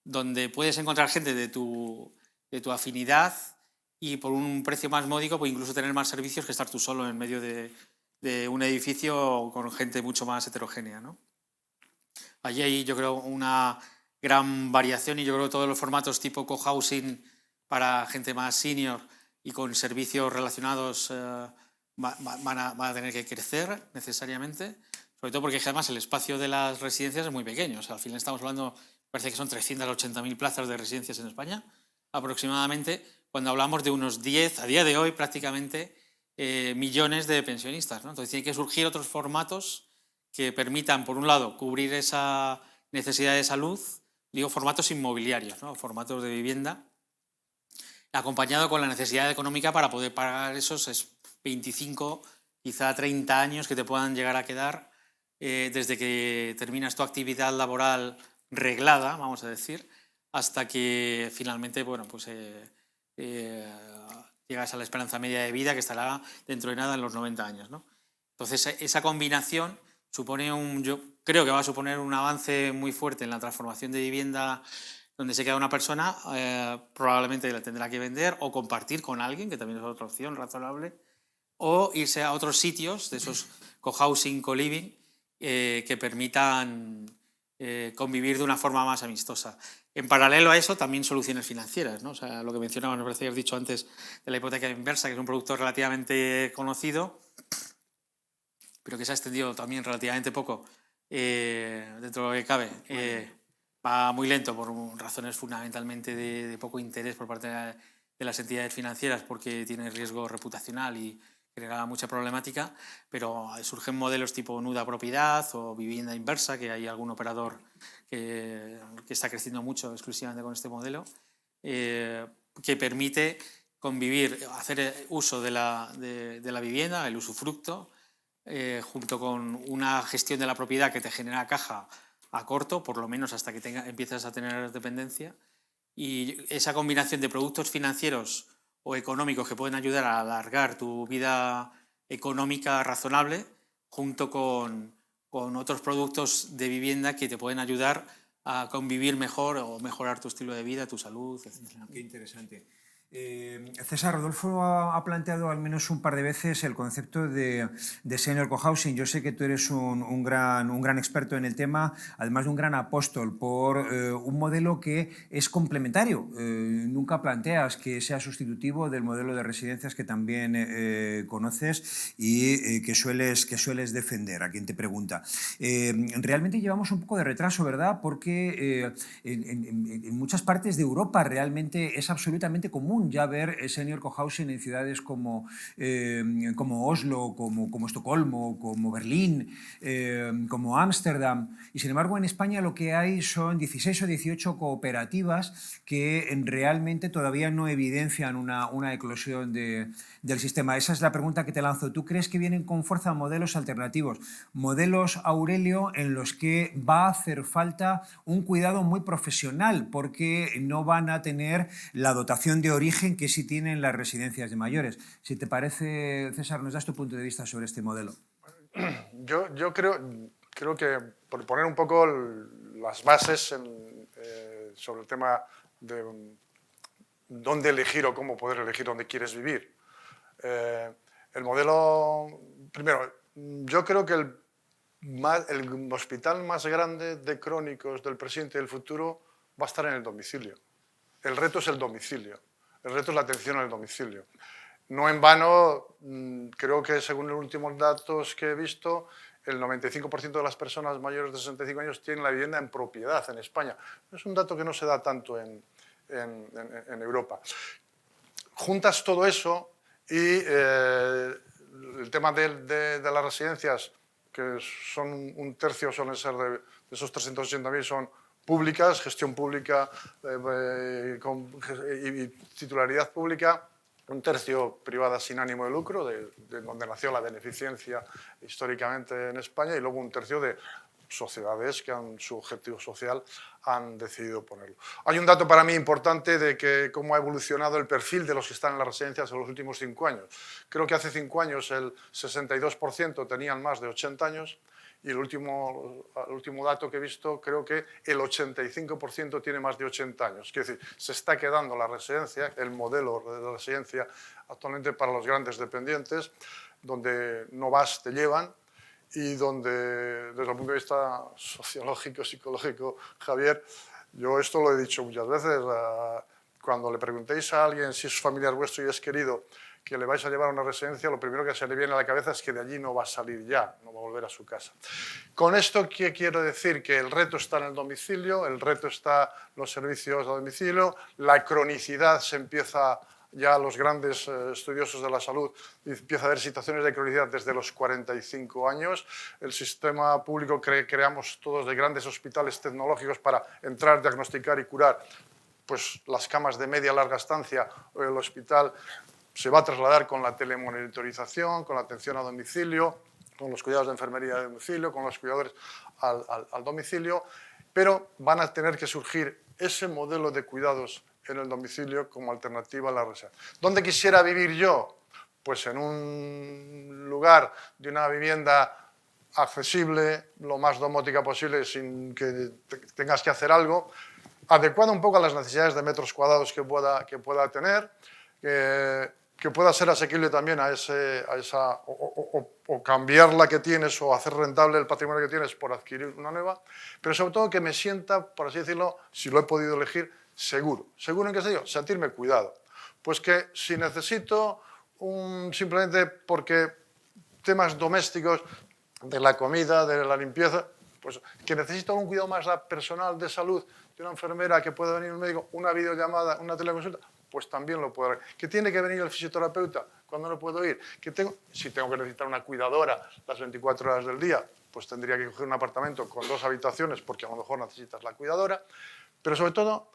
donde puedes encontrar gente de tu afinidad y por un precio más módico, pues incluso tener más servicios que estar tú solo en medio de un edificio con gente mucho más heterogénea, ¿no? Allí hay, yo creo, una gran variación y yo creo que todos los formatos tipo cohousing para gente más senior y con servicios relacionados van a tener que crecer necesariamente, sobre todo porque además el espacio de las residencias es muy pequeño. O sea, al final estamos hablando, parece que son 380.000 plazas de residencias en España, aproximadamente, cuando hablamos de unos 10, a día de hoy prácticamente, millones de pensionistas, ¿no? Entonces tienen que surgir otros formatos que permitan, por un lado, cubrir esa necesidad de salud, digo formatos inmobiliarios, ¿no? Formatos de vivienda, acompañado con la necesidad económica para poder pagar esos 25, quizá 30 años que te puedan llegar a quedar desde que terminas tu actividad laboral reglada, vamos a decir, hasta que finalmente, bueno, pues llegas a la esperanza media de vida que estará dentro de nada en los 90 años, ¿no? Entonces, esa combinación supone yo creo que va a suponer un avance muy fuerte en la transformación de vivienda donde se queda una persona, probablemente la tendrá que vender o compartir con alguien, que también es otra opción razonable, o irse a otros sitios de esos cohousing, co-living, que permitan convivir de una forma más amistosa. En paralelo a eso, también soluciones financieras, ¿no? O sea, lo que mencionaba, me parece que has dicho antes de la hipoteca inversa, que es un producto relativamente conocido, pero que se ha extendido también relativamente poco dentro de lo que cabe, va muy lento por razones fundamentalmente de poco interés por parte de las entidades financieras, porque tiene riesgo reputacional y genera mucha problemática, pero surgen modelos tipo nuda propiedad o vivienda inversa, que hay algún operador que está creciendo mucho exclusivamente con este modelo, que permite convivir, hacer uso de la vivienda, el usufructo, junto con una gestión de la propiedad que te genera caja a corto, por lo menos hasta que empiezas a tener dependencia, y esa combinación de productos financieros o económicos que pueden ayudar a alargar tu vida económica razonable, junto con otros productos de vivienda que te pueden ayudar a convivir mejor o mejorar tu estilo de vida, tu salud, etc. Qué interesante. César, Rodolfo ha planteado al menos un par de veces el concepto de senior cohousing. Yo sé que tú eres un gran experto en el tema, además de un gran apóstol por un modelo que es complementario. Nunca planteas que sea sustitutivo del modelo de residencias que también conoces y que sueles defender a quien te pregunta. Realmente llevamos un poco de retraso, ¿verdad? Porque en muchas partes de Europa realmente es absolutamente común ya ver senior cohousing en ciudades como Oslo, como Estocolmo, como Berlín, como Ámsterdam. Y sin embargo en España lo que hay son 16 o 18 cooperativas que realmente todavía no evidencian una eclosión del sistema. Esa es la pregunta que te lanzo. ¿Tú crees que vienen con fuerza modelos alternativos? Modelos, Aurelio, en los que va a hacer falta un cuidado muy profesional porque no van a tener la dotación de origen que sí tienen las residencias de mayores. Si te parece, César, ¿nos das tu punto de vista sobre este modelo? Yo creo que por poner un poco las bases sobre el tema de dónde elegir o cómo poder elegir dónde quieres vivir. El modelo, primero, yo creo que el hospital más grande de crónicos del presente y del futuro va a estar en el domicilio. El reto es el domicilio. El reto es la atención al domicilio. No en vano, creo que según los últimos datos que he visto, el 95% de las personas mayores de 65 años tienen la vivienda en propiedad en España. Es un dato que no se da tanto en Europa. Juntas todo eso y el tema de las residencias, que son un tercio, suelen ser de esos 380.000 son públicas, gestión pública y titularidad pública, un tercio privada sin ánimo de lucro, de donde nació la beneficencia históricamente en España, y luego un tercio de sociedades que su objetivo social han decidido ponerlo. Hay un dato para mí importante de cómo ha evolucionado el perfil de los que están en las residencias en los últimos 5 años. Creo que hace 5 años el 62% tenían más de 80 años, y el último dato que he visto, creo que el 85% tiene más de 80 años. Quiere decir, se está quedando la residencia, el modelo de la residencia actualmente para los grandes dependientes, donde no vas, te llevan, y donde, desde el punto de vista sociológico, psicológico, Javier, yo esto lo he dicho muchas veces, cuando le preguntéis a alguien si es familiar vuestro y es querido, que le vais a llevar a una residencia, lo primero que se le viene a la cabeza es que de allí no va a salir ya, no va a volver a su casa. Con esto, ¿qué quiero decir? Que el reto está en el domicilio, el reto está en los servicios a domicilio, la cronicidad se empieza, ya los grandes estudiosos de la salud, empieza a haber situaciones de cronicidad desde los 45 años. El sistema público creamos todos de grandes hospitales tecnológicos para entrar, diagnosticar y curar, pues las camas de media larga estancia o el hospital se va a trasladar con la telemonitorización, con la atención a domicilio, con los cuidados de enfermería de domicilio, con los cuidadores al domicilio, pero van a tener que surgir ese modelo de cuidados en el domicilio como alternativa a la residencia. ¿Dónde quisiera vivir yo? Pues en un lugar de una vivienda accesible, lo más domótica posible, sin que tengas que hacer algo, adecuada un poco a las necesidades de metros cuadrados que pueda tener, que pueda ser asequible también a esa o cambiar la que tienes o hacer rentable el patrimonio que tienes por adquirir una nueva, pero sobre todo que me sienta, por así decirlo, si lo he podido elegir, seguro. ¿Seguro en qué sentido? Sentirme cuidado. Pues que si necesito simplemente porque temas domésticos, de la comida, de la limpieza, pues que necesita un cuidado más personal de salud, de una enfermera, que pueda venir un médico, una videollamada, una teleconsulta, pues también lo puedo hacer. ¿Que tiene que venir el fisioterapeuta cuando no puedo ir? Si tengo que necesitar una cuidadora las 24 horas del día, pues tendría que coger un apartamento con 2 habitaciones porque a lo mejor necesitas la cuidadora, pero sobre todo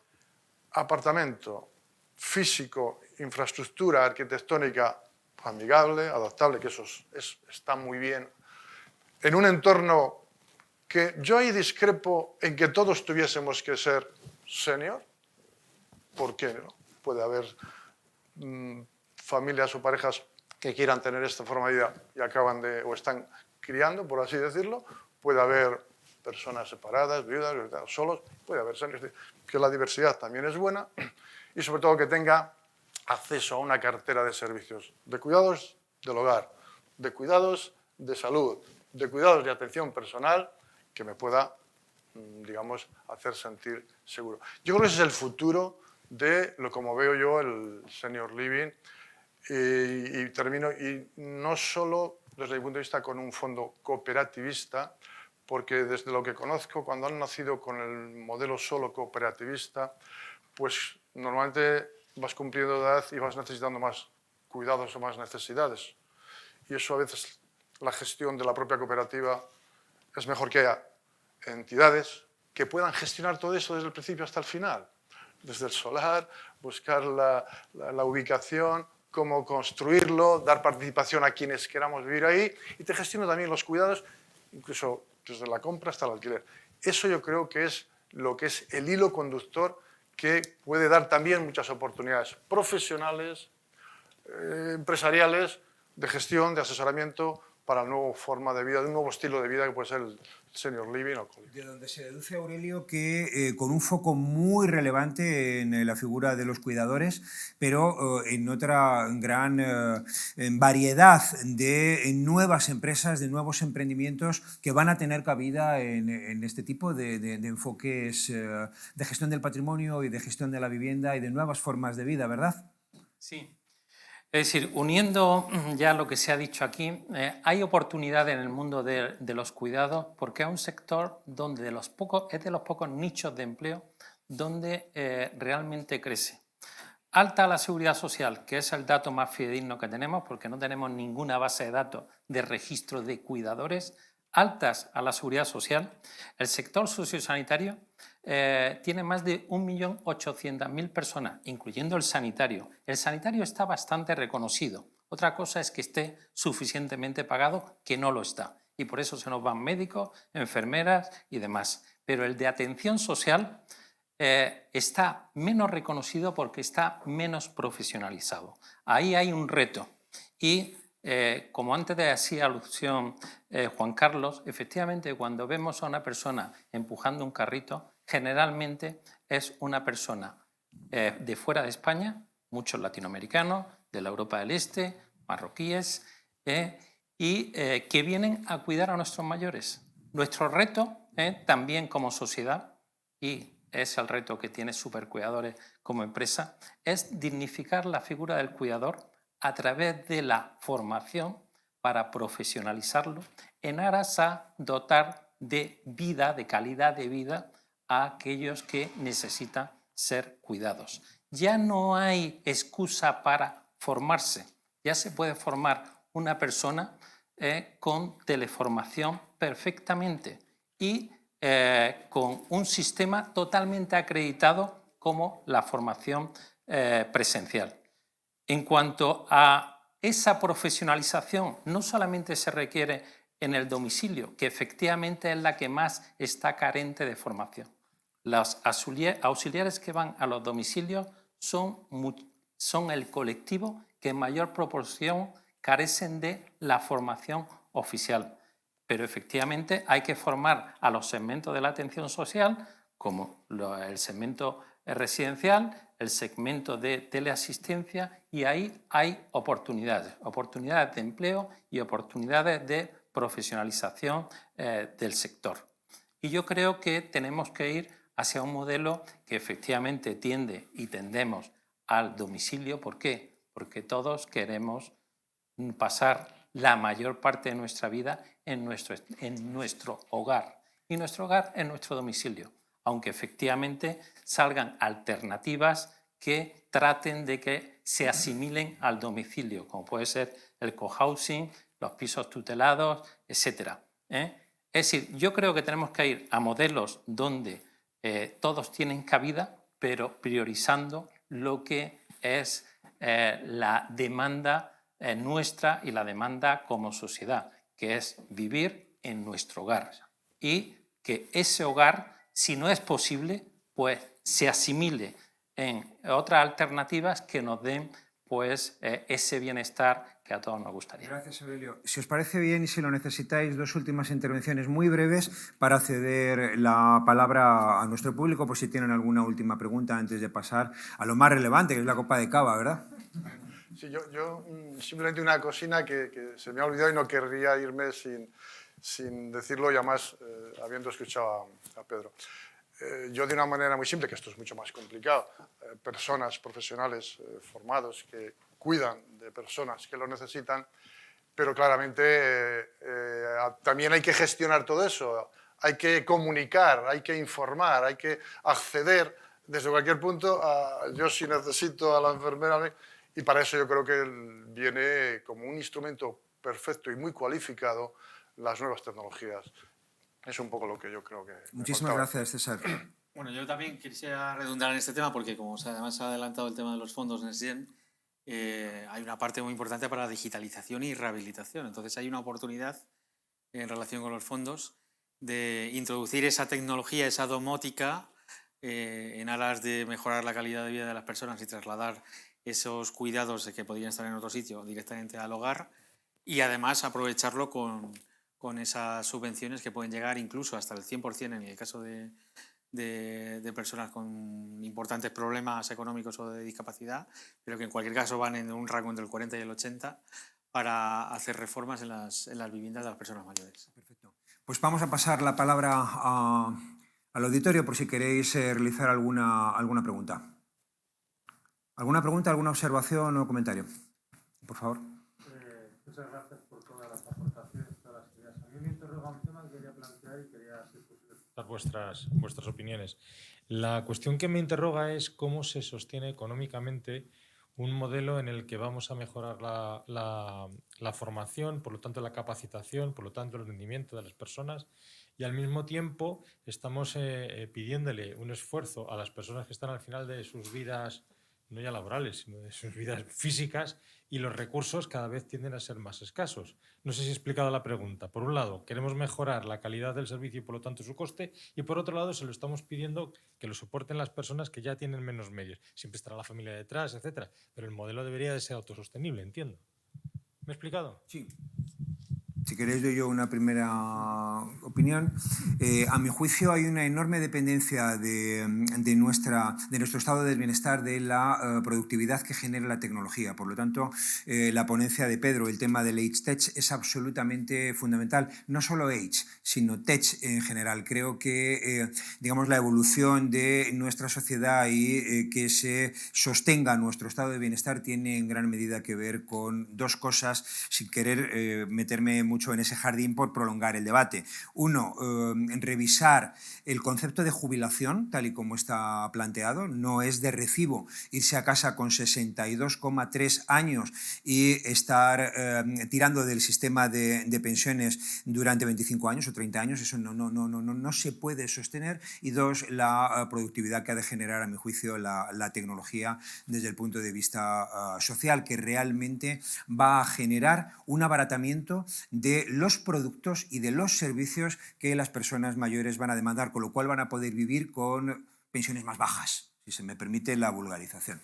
apartamento físico, infraestructura arquitectónica amigable, adaptable, que eso está muy bien, en un entorno que yo ahí discrepo en que todos tuviésemos que ser senior. ¿Por qué no? Puede haber familias o parejas que quieran tener esta forma de vida y acaban o están criando, por así decirlo. Puede haber personas separadas, viudas, solos, puede haber seniors, que la diversidad también es buena y sobre todo que tenga acceso a una cartera de servicios, de cuidados del hogar, de cuidados de salud, de cuidados de atención personal, que me pueda, digamos, hacer sentir seguro. Yo creo que ese es el futuro de lo como veo yo el senior living y termino, y no solo desde mi punto de vista con un fondo cooperativista, porque desde lo que conozco, cuando han nacido con el modelo solo cooperativista, pues normalmente vas cumpliendo edad y vas necesitando más cuidados o más necesidades. Y eso a veces la gestión de la propia cooperativa es mejor que haya entidades que puedan gestionar todo eso desde el principio hasta el final. Desde el solar, buscar la ubicación, cómo construirlo, dar participación a quienes queramos vivir ahí y te gestiona también los cuidados, incluso desde la compra hasta el alquiler. Eso yo creo que es lo que es el hilo conductor que puede dar también muchas oportunidades profesionales, empresariales, de gestión, de asesoramiento para una nueva forma de vida, de un nuevo estilo de vida que puede ser el senior living o colectivo. De donde se deduce, Aurelio, que con un foco muy relevante en la figura de los cuidadores, pero en otra gran variedad de nuevas empresas, de nuevos emprendimientos que van a tener cabida en este tipo de enfoques de gestión del patrimonio y de gestión de la vivienda y de nuevas formas de vida, ¿verdad? Sí. Es decir, uniendo ya lo que se ha dicho aquí, hay oportunidad en el mundo de los cuidados porque es un sector donde es de los pocos nichos de empleo donde realmente crece. Alta la seguridad social, que es el dato más fidedigno que tenemos porque no tenemos ninguna base de datos de registro de cuidadores. Altas a la seguridad social. El sector sociosanitario tiene más de 1.800.000 personas, incluyendo el sanitario. El sanitario está bastante reconocido. Otra cosa es que esté suficientemente pagado, que no lo está. Y por eso se nos van médicos, enfermeras y demás. Pero el de atención social está menos reconocido porque está menos profesionalizado. Ahí hay un reto. Y como antes hacía alusión Juan Carlos, efectivamente cuando vemos a una persona empujando un carrito, generalmente es una persona de fuera de España, muchos latinoamericanos, de la Europa del Este, marroquíes, y que vienen a cuidar a nuestros mayores. Nuestro reto también como sociedad, y es el reto que tiene Supercuidadores como empresa, es dignificar la figura del cuidador a través de la formación para profesionalizarlo en aras a dotar de vida, de calidad de vida a aquellos que necesitan ser cuidados. Ya no hay excusa para formarse, ya se puede formar una persona con teleformación perfectamente y con un sistema totalmente acreditado como la formación presencial. En cuanto a esa profesionalización, no solamente se requiere en el domicilio, que efectivamente es la que más está carente de formación. Los auxiliares que van a los domicilios son el colectivo que en mayor proporción carecen de la formación oficial. Pero efectivamente hay que formar a los segmentos de la atención social, como el segmento residencial, el segmento de teleasistencia, y ahí hay oportunidades de empleo y oportunidades de profesionalización del sector. Y yo creo que tenemos que ir hacia un modelo que efectivamente tiende y tendemos al domicilio. ¿Por qué? Porque todos queremos pasar la mayor parte de nuestra vida en nuestro hogar. Y nuestro hogar es nuestro domicilio, aunque efectivamente salgan alternativas que traten de que se asimilen al domicilio, como puede ser el cohousing, los pisos tutelados, etc. Es decir, yo creo que tenemos que ir a modelos donde todos tienen cabida, pero priorizando lo que es la demanda nuestra y la demanda como sociedad, que es vivir en nuestro hogar. Y que ese hogar, si no es posible, pues se asimile en otras alternativas que nos den pues, ese bienestar que a todos nos gustaría. Gracias, Aurelio. Si os parece bien y si lo necesitáis, 2 últimas intervenciones muy breves para ceder la palabra a nuestro público, por si tienen alguna última pregunta antes de pasar a lo más relevante, que es la copa de cava, ¿verdad? Sí, yo simplemente una cosina que se me ha olvidado y no querría irme sin decirlo, y además habiendo escuchado a Pedro. Yo de una manera muy simple, que esto es mucho más complicado, personas profesionales formados que cuidan de personas que lo necesitan, pero claramente también hay que gestionar todo eso, hay que comunicar, hay que informar, hay que acceder desde cualquier punto yo si necesito a la enfermera, y para eso yo creo que viene como un instrumento perfecto y muy cualificado las nuevas tecnologías. Es un poco lo que yo creo que... Muchísimas gracias, César. Bueno, yo también quisiera redundar en este tema porque como además se ha adelantado el tema de los fondos Next Gen, hay una parte muy importante para la digitalización y rehabilitación. Entonces hay una oportunidad en relación con los fondos de introducir esa tecnología, esa domótica, en aras de mejorar la calidad de vida de las personas y trasladar esos cuidados que podrían estar en otro sitio directamente al hogar, y además aprovecharlo con esas subvenciones que pueden llegar incluso hasta el 100% en el caso de personas con importantes problemas económicos o de discapacidad, pero que en cualquier caso van en un rango entre el 40 y el 80 para hacer reformas en las viviendas de las personas mayores. Perfecto. Pues vamos a pasar la palabra al auditorio por si queréis realizar alguna pregunta. ¿Alguna pregunta, alguna observación o comentario? Por favor. Muchas gracias por todas las aportaciones, todas las ideas. A mí me interroga un tema que quería plantear y quería escuchar vuestras opiniones. La cuestión que me interroga es cómo se sostiene económicamente un modelo en el que vamos a mejorar la formación, por lo tanto la capacitación, por lo tanto el rendimiento de las personas, y al mismo tiempo estamos pidiéndole un esfuerzo a las personas que están al final de sus vidas, no ya laborales, sino de sus vidas físicas, y los recursos cada vez tienden a ser más escasos. No sé si he explicado la pregunta. Por un lado, queremos mejorar la calidad del servicio y por lo tanto su coste, y por otro lado se lo estamos pidiendo que lo soporten las personas que ya tienen menos medios. Siempre estará la familia detrás, etcétera, pero el modelo debería de ser autosostenible, entiendo. ¿Me he explicado? Sí. Si queréis doy yo una primera opinión. A mi juicio hay una enorme dependencia de nuestro estado de bienestar de la productividad que genera la tecnología. Por lo tanto, la ponencia de Pedro, el tema del Age Tech, es absolutamente fundamental. No solo Age, sino Tech en general. Creo que digamos, la evolución de nuestra sociedad y que se sostenga nuestro estado de bienestar tiene en gran medida que ver con 2 cosas, sin querer meterme mucho en ese jardín por prolongar el debate. Uno, revisar el concepto de jubilación, tal y como está planteado. No es de recibo irse a casa con 62,3 años y estar tirando del sistema de pensiones durante 25 años o 30 años. Eso no se puede sostener. Y 2, la productividad que ha de generar, a mi juicio, la tecnología desde el punto de vista social, que realmente va a generar un abaratamiento de los productos y de los servicios que las personas mayores van a demandar, con lo cual van a poder vivir con pensiones más bajas, si se me permite la vulgarización.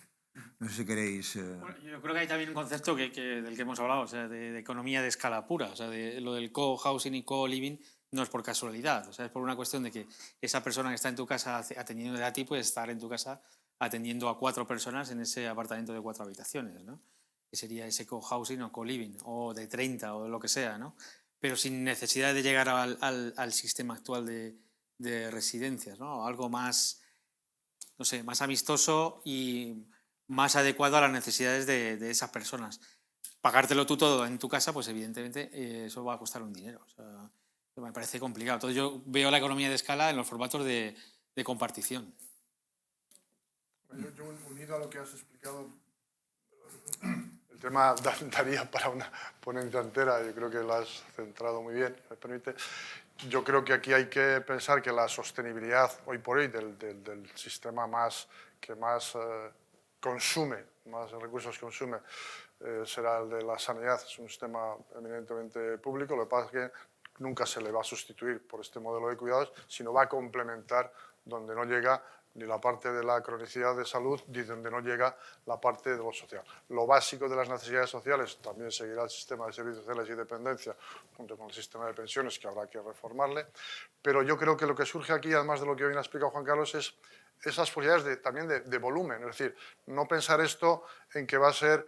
No sé si queréis... Bueno, yo creo que hay también un concepto del que hemos hablado, o sea, de economía de escala pura, o sea, de lo del co-housing y co-living no es por casualidad, o sea, es por una cuestión de que esa persona que está en tu casa atendiendo a ti puede estar en tu casa atendiendo a 4 personas en ese apartamento de 4 habitaciones, ¿no? Que sería ese co-housing o co-living, o de 30 o de lo que sea, ¿no? Pero sin necesidad de llegar al sistema actual de residencias, ¿no? Algo más, no sé, más amistoso y más adecuado a las necesidades de esas personas. pagártelo tú todo en tu casa, pues evidentemente eso va a costar un dinero. O sea, me parece complicado. Entonces yo veo la economía de escala en los formatos de compartición. Yo, unido a lo que has explicado, el tema daría para una ponencia entera, yo creo que lo has centrado muy bien, me permite. Yo creo que aquí hay que pensar que la sostenibilidad hoy por hoy del sistema que más consume, más recursos consume, será el de la sanidad. Es un sistema eminentemente público, lo que pasa es que nunca se le va a sustituir por este modelo de cuidados, sino va a complementar donde no llega ni la parte de la cronicidad de salud, ni donde no llega la parte de lo social. Lo básico de las necesidades sociales también seguirá el sistema de servicios sociales y dependencia, junto con el sistema de pensiones, que habrá que reformarle. Pero yo creo que lo que surge aquí, además de lo que hoy ha explicado Juan Carlos, es esas posibilidades también de volumen. Es decir, no pensar esto en que va a ser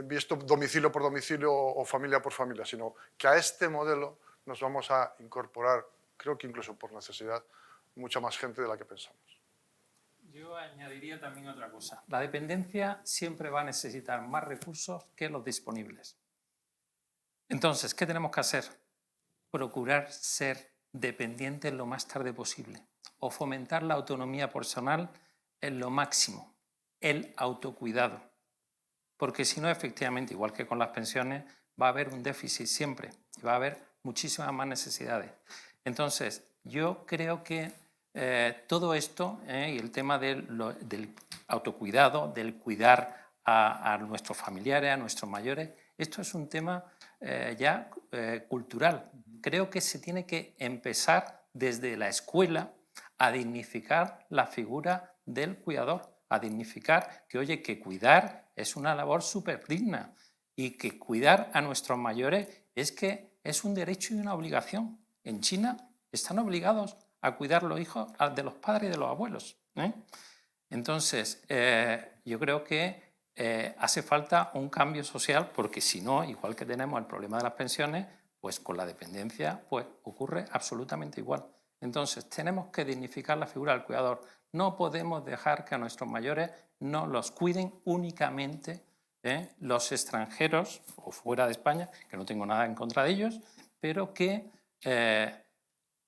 visto domicilio por domicilio o familia por familia, sino que a este modelo nos vamos a incorporar, creo que incluso por necesidad, mucha más gente de la que pensamos. Yo añadiría también otra cosa. La dependencia siempre va a necesitar más recursos que los disponibles. Entonces, ¿qué tenemos que hacer? Procurar ser dependientes lo más tarde posible o fomentar la autonomía personal en lo máximo, el autocuidado. Porque si no, efectivamente, igual que con las pensiones, va a haber un déficit siempre y va a haber muchísimas más necesidades. Entonces, yo creo que todo esto y el tema del autocuidado, del cuidar a nuestros familiares, a nuestros mayores, esto es un tema ya cultural. Creo que se tiene que empezar desde la escuela a dignificar la figura del cuidador, a dignificar que, oye, que cuidar es una labor súper digna y que cuidar a nuestros mayores es un derecho y una obligación. En China están obligados a cuidar los hijos de los padres y de los abuelos. Entonces, yo creo que hace falta un cambio social, porque si no, igual que tenemos el problema de las pensiones, pues con la dependencia pues, ocurre absolutamente igual. Entonces, tenemos que dignificar la figura del cuidador. No podemos dejar que a nuestros mayores no los cuiden únicamente los extranjeros o fuera de España, que no tengo nada en contra de ellos, pero que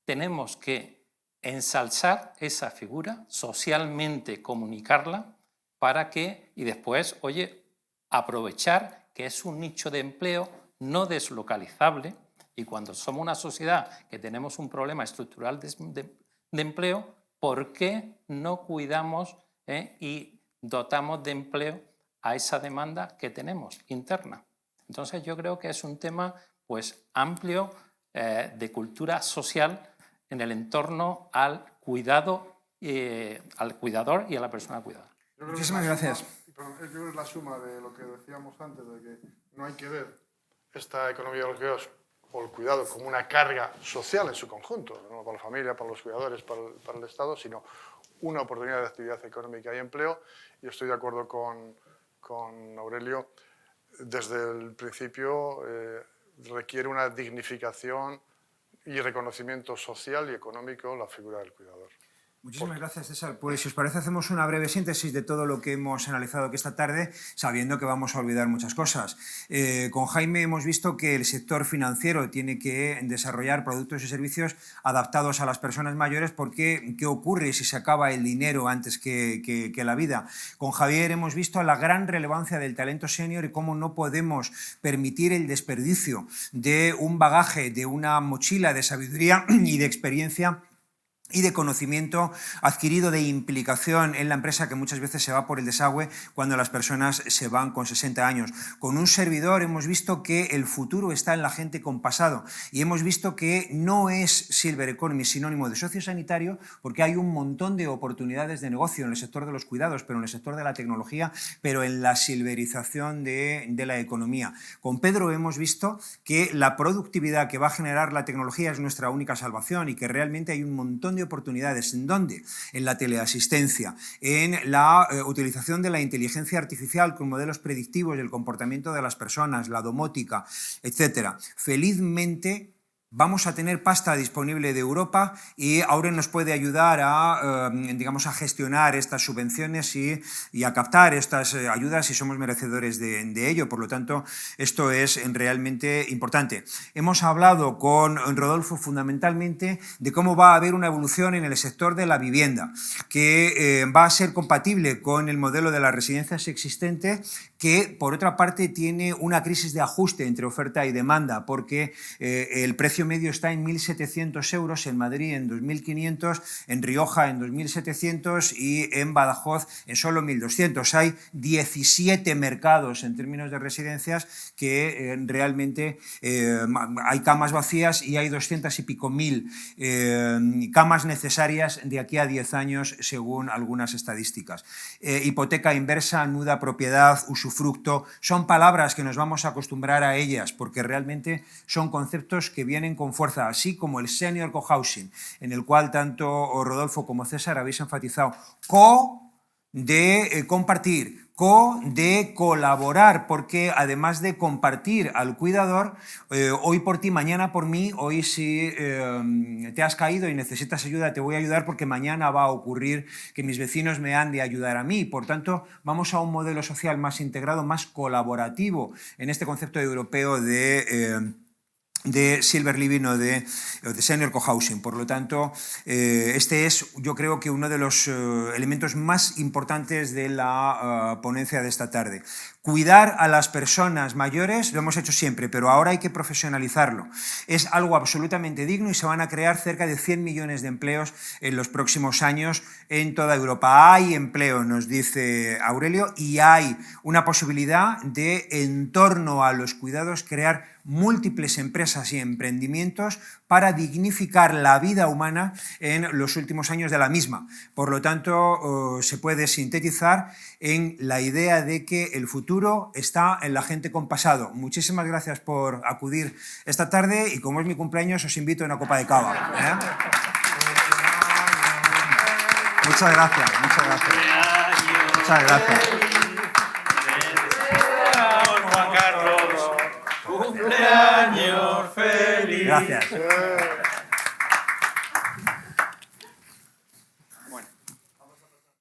tenemos que ensalzar esa figura, socialmente comunicarla, para que, y después, oye, aprovechar que es un nicho de empleo no deslocalizable, y cuando somos una sociedad que tenemos un problema estructural de empleo, ¿por qué no cuidamos y dotamos de empleo a esa demanda que tenemos interna? Entonces yo creo que es un tema pues, amplio de cultura social en el entorno al cuidado, al cuidador y a la persona cuidada. Muchísimas gracias. Yo creo que es la suma de lo que decíamos antes, de que no hay que ver esta economía de los cuidados o el cuidado como una carga social en su conjunto, no para la familia, para los cuidadores, para el Estado, sino una oportunidad de actividad económica y empleo. Y estoy de acuerdo con Aurelio, desde el principio requiere una dignificación y reconocimiento social y económico la figura del cuidador. Muchísimas gracias, César. Pues si os parece hacemos una breve síntesis de todo lo que hemos analizado aquí esta tarde, sabiendo que vamos a olvidar muchas cosas. Con Jaime hemos visto que el sector financiero tiene que desarrollar productos y servicios adaptados a las personas mayores, porque ¿qué ocurre si se acaba el dinero antes que la vida? Con Javier hemos visto la gran relevancia del talento senior y cómo no podemos permitir el desperdicio de un bagaje, de una mochila de sabiduría y de experiencia y de conocimiento adquirido, de implicación en la empresa, que muchas veces se va por el desagüe cuando las personas se van con 60 años. Con un servidor hemos visto que el futuro está en la gente con pasado, y hemos visto que no es Silver Economy sinónimo de sociosanitario, porque hay un montón de oportunidades de negocio en el sector de los cuidados, pero en el sector de la tecnología, pero en la silverización de la economía. Con Pedro hemos visto que la productividad que va a generar la tecnología es nuestra única salvación, y que realmente hay un montón de oportunidades. ¿En dónde? En la teleasistencia, en la utilización de la inteligencia artificial con modelos predictivos del comportamiento de las personas, la domótica, etc. Felizmente, vamos a tener pasta disponible de Europa y Auren nos puede ayudar a, digamos, a gestionar estas subvenciones y a captar estas ayudas si somos merecedores de ello. Por lo tanto, esto es realmente importante. Hemos hablado con Rodolfo fundamentalmente de cómo va a haber una evolución en el sector de la vivienda, que va a ser compatible con el modelo de las residencias existentes, que por otra parte tiene una crisis de ajuste entre oferta y demanda, porque el precio medio está en 1.700 euros, en Madrid en 2.500, en Rioja en 2.700 y en Badajoz en solo 1.200. Hay 17 mercados en términos de residencias que realmente hay camas vacías y hay 200 y pico mil camas necesarias de aquí a 10 años según algunas estadísticas. Hipoteca inversa, nuda propiedad, usufructo, son palabras que nos vamos a acostumbrar a ellas porque realmente son conceptos que vienen con fuerza, así como el senior cohousing, en el cual tanto Rodolfo como César habéis enfatizado, de compartir, de colaborar, porque además de compartir al cuidador, hoy por ti, mañana por mí, hoy si te has caído y necesitas ayuda, te voy a ayudar porque mañana va a ocurrir que mis vecinos me han de ayudar a mí. Por tanto, vamos a un modelo social más integrado, más colaborativo en este concepto europeo de Silver Living o de Senior Cohousing. Por lo tanto, este es, yo creo que uno de los elementos más importantes de la ponencia de esta tarde. Cuidar a las personas mayores lo hemos hecho siempre, pero ahora hay que profesionalizarlo. Es algo absolutamente digno y se van a crear cerca de 100 millones de empleos en los próximos años en toda Europa. Hay empleo, nos dice Aurelio, y hay una posibilidad de, en torno a los cuidados, crear múltiples empresas y emprendimientos para dignificar la vida humana en los últimos años de la misma. Por lo tanto, se puede sintetizar en la idea de que el futuro está en la gente con pasado. Muchísimas gracias por acudir esta tarde y como es mi cumpleaños os invito a una copa de cava. Muchas gracias, muchas gracias. Muchas gracias. Juan Carlos, cumpleaños feliz. Gracias.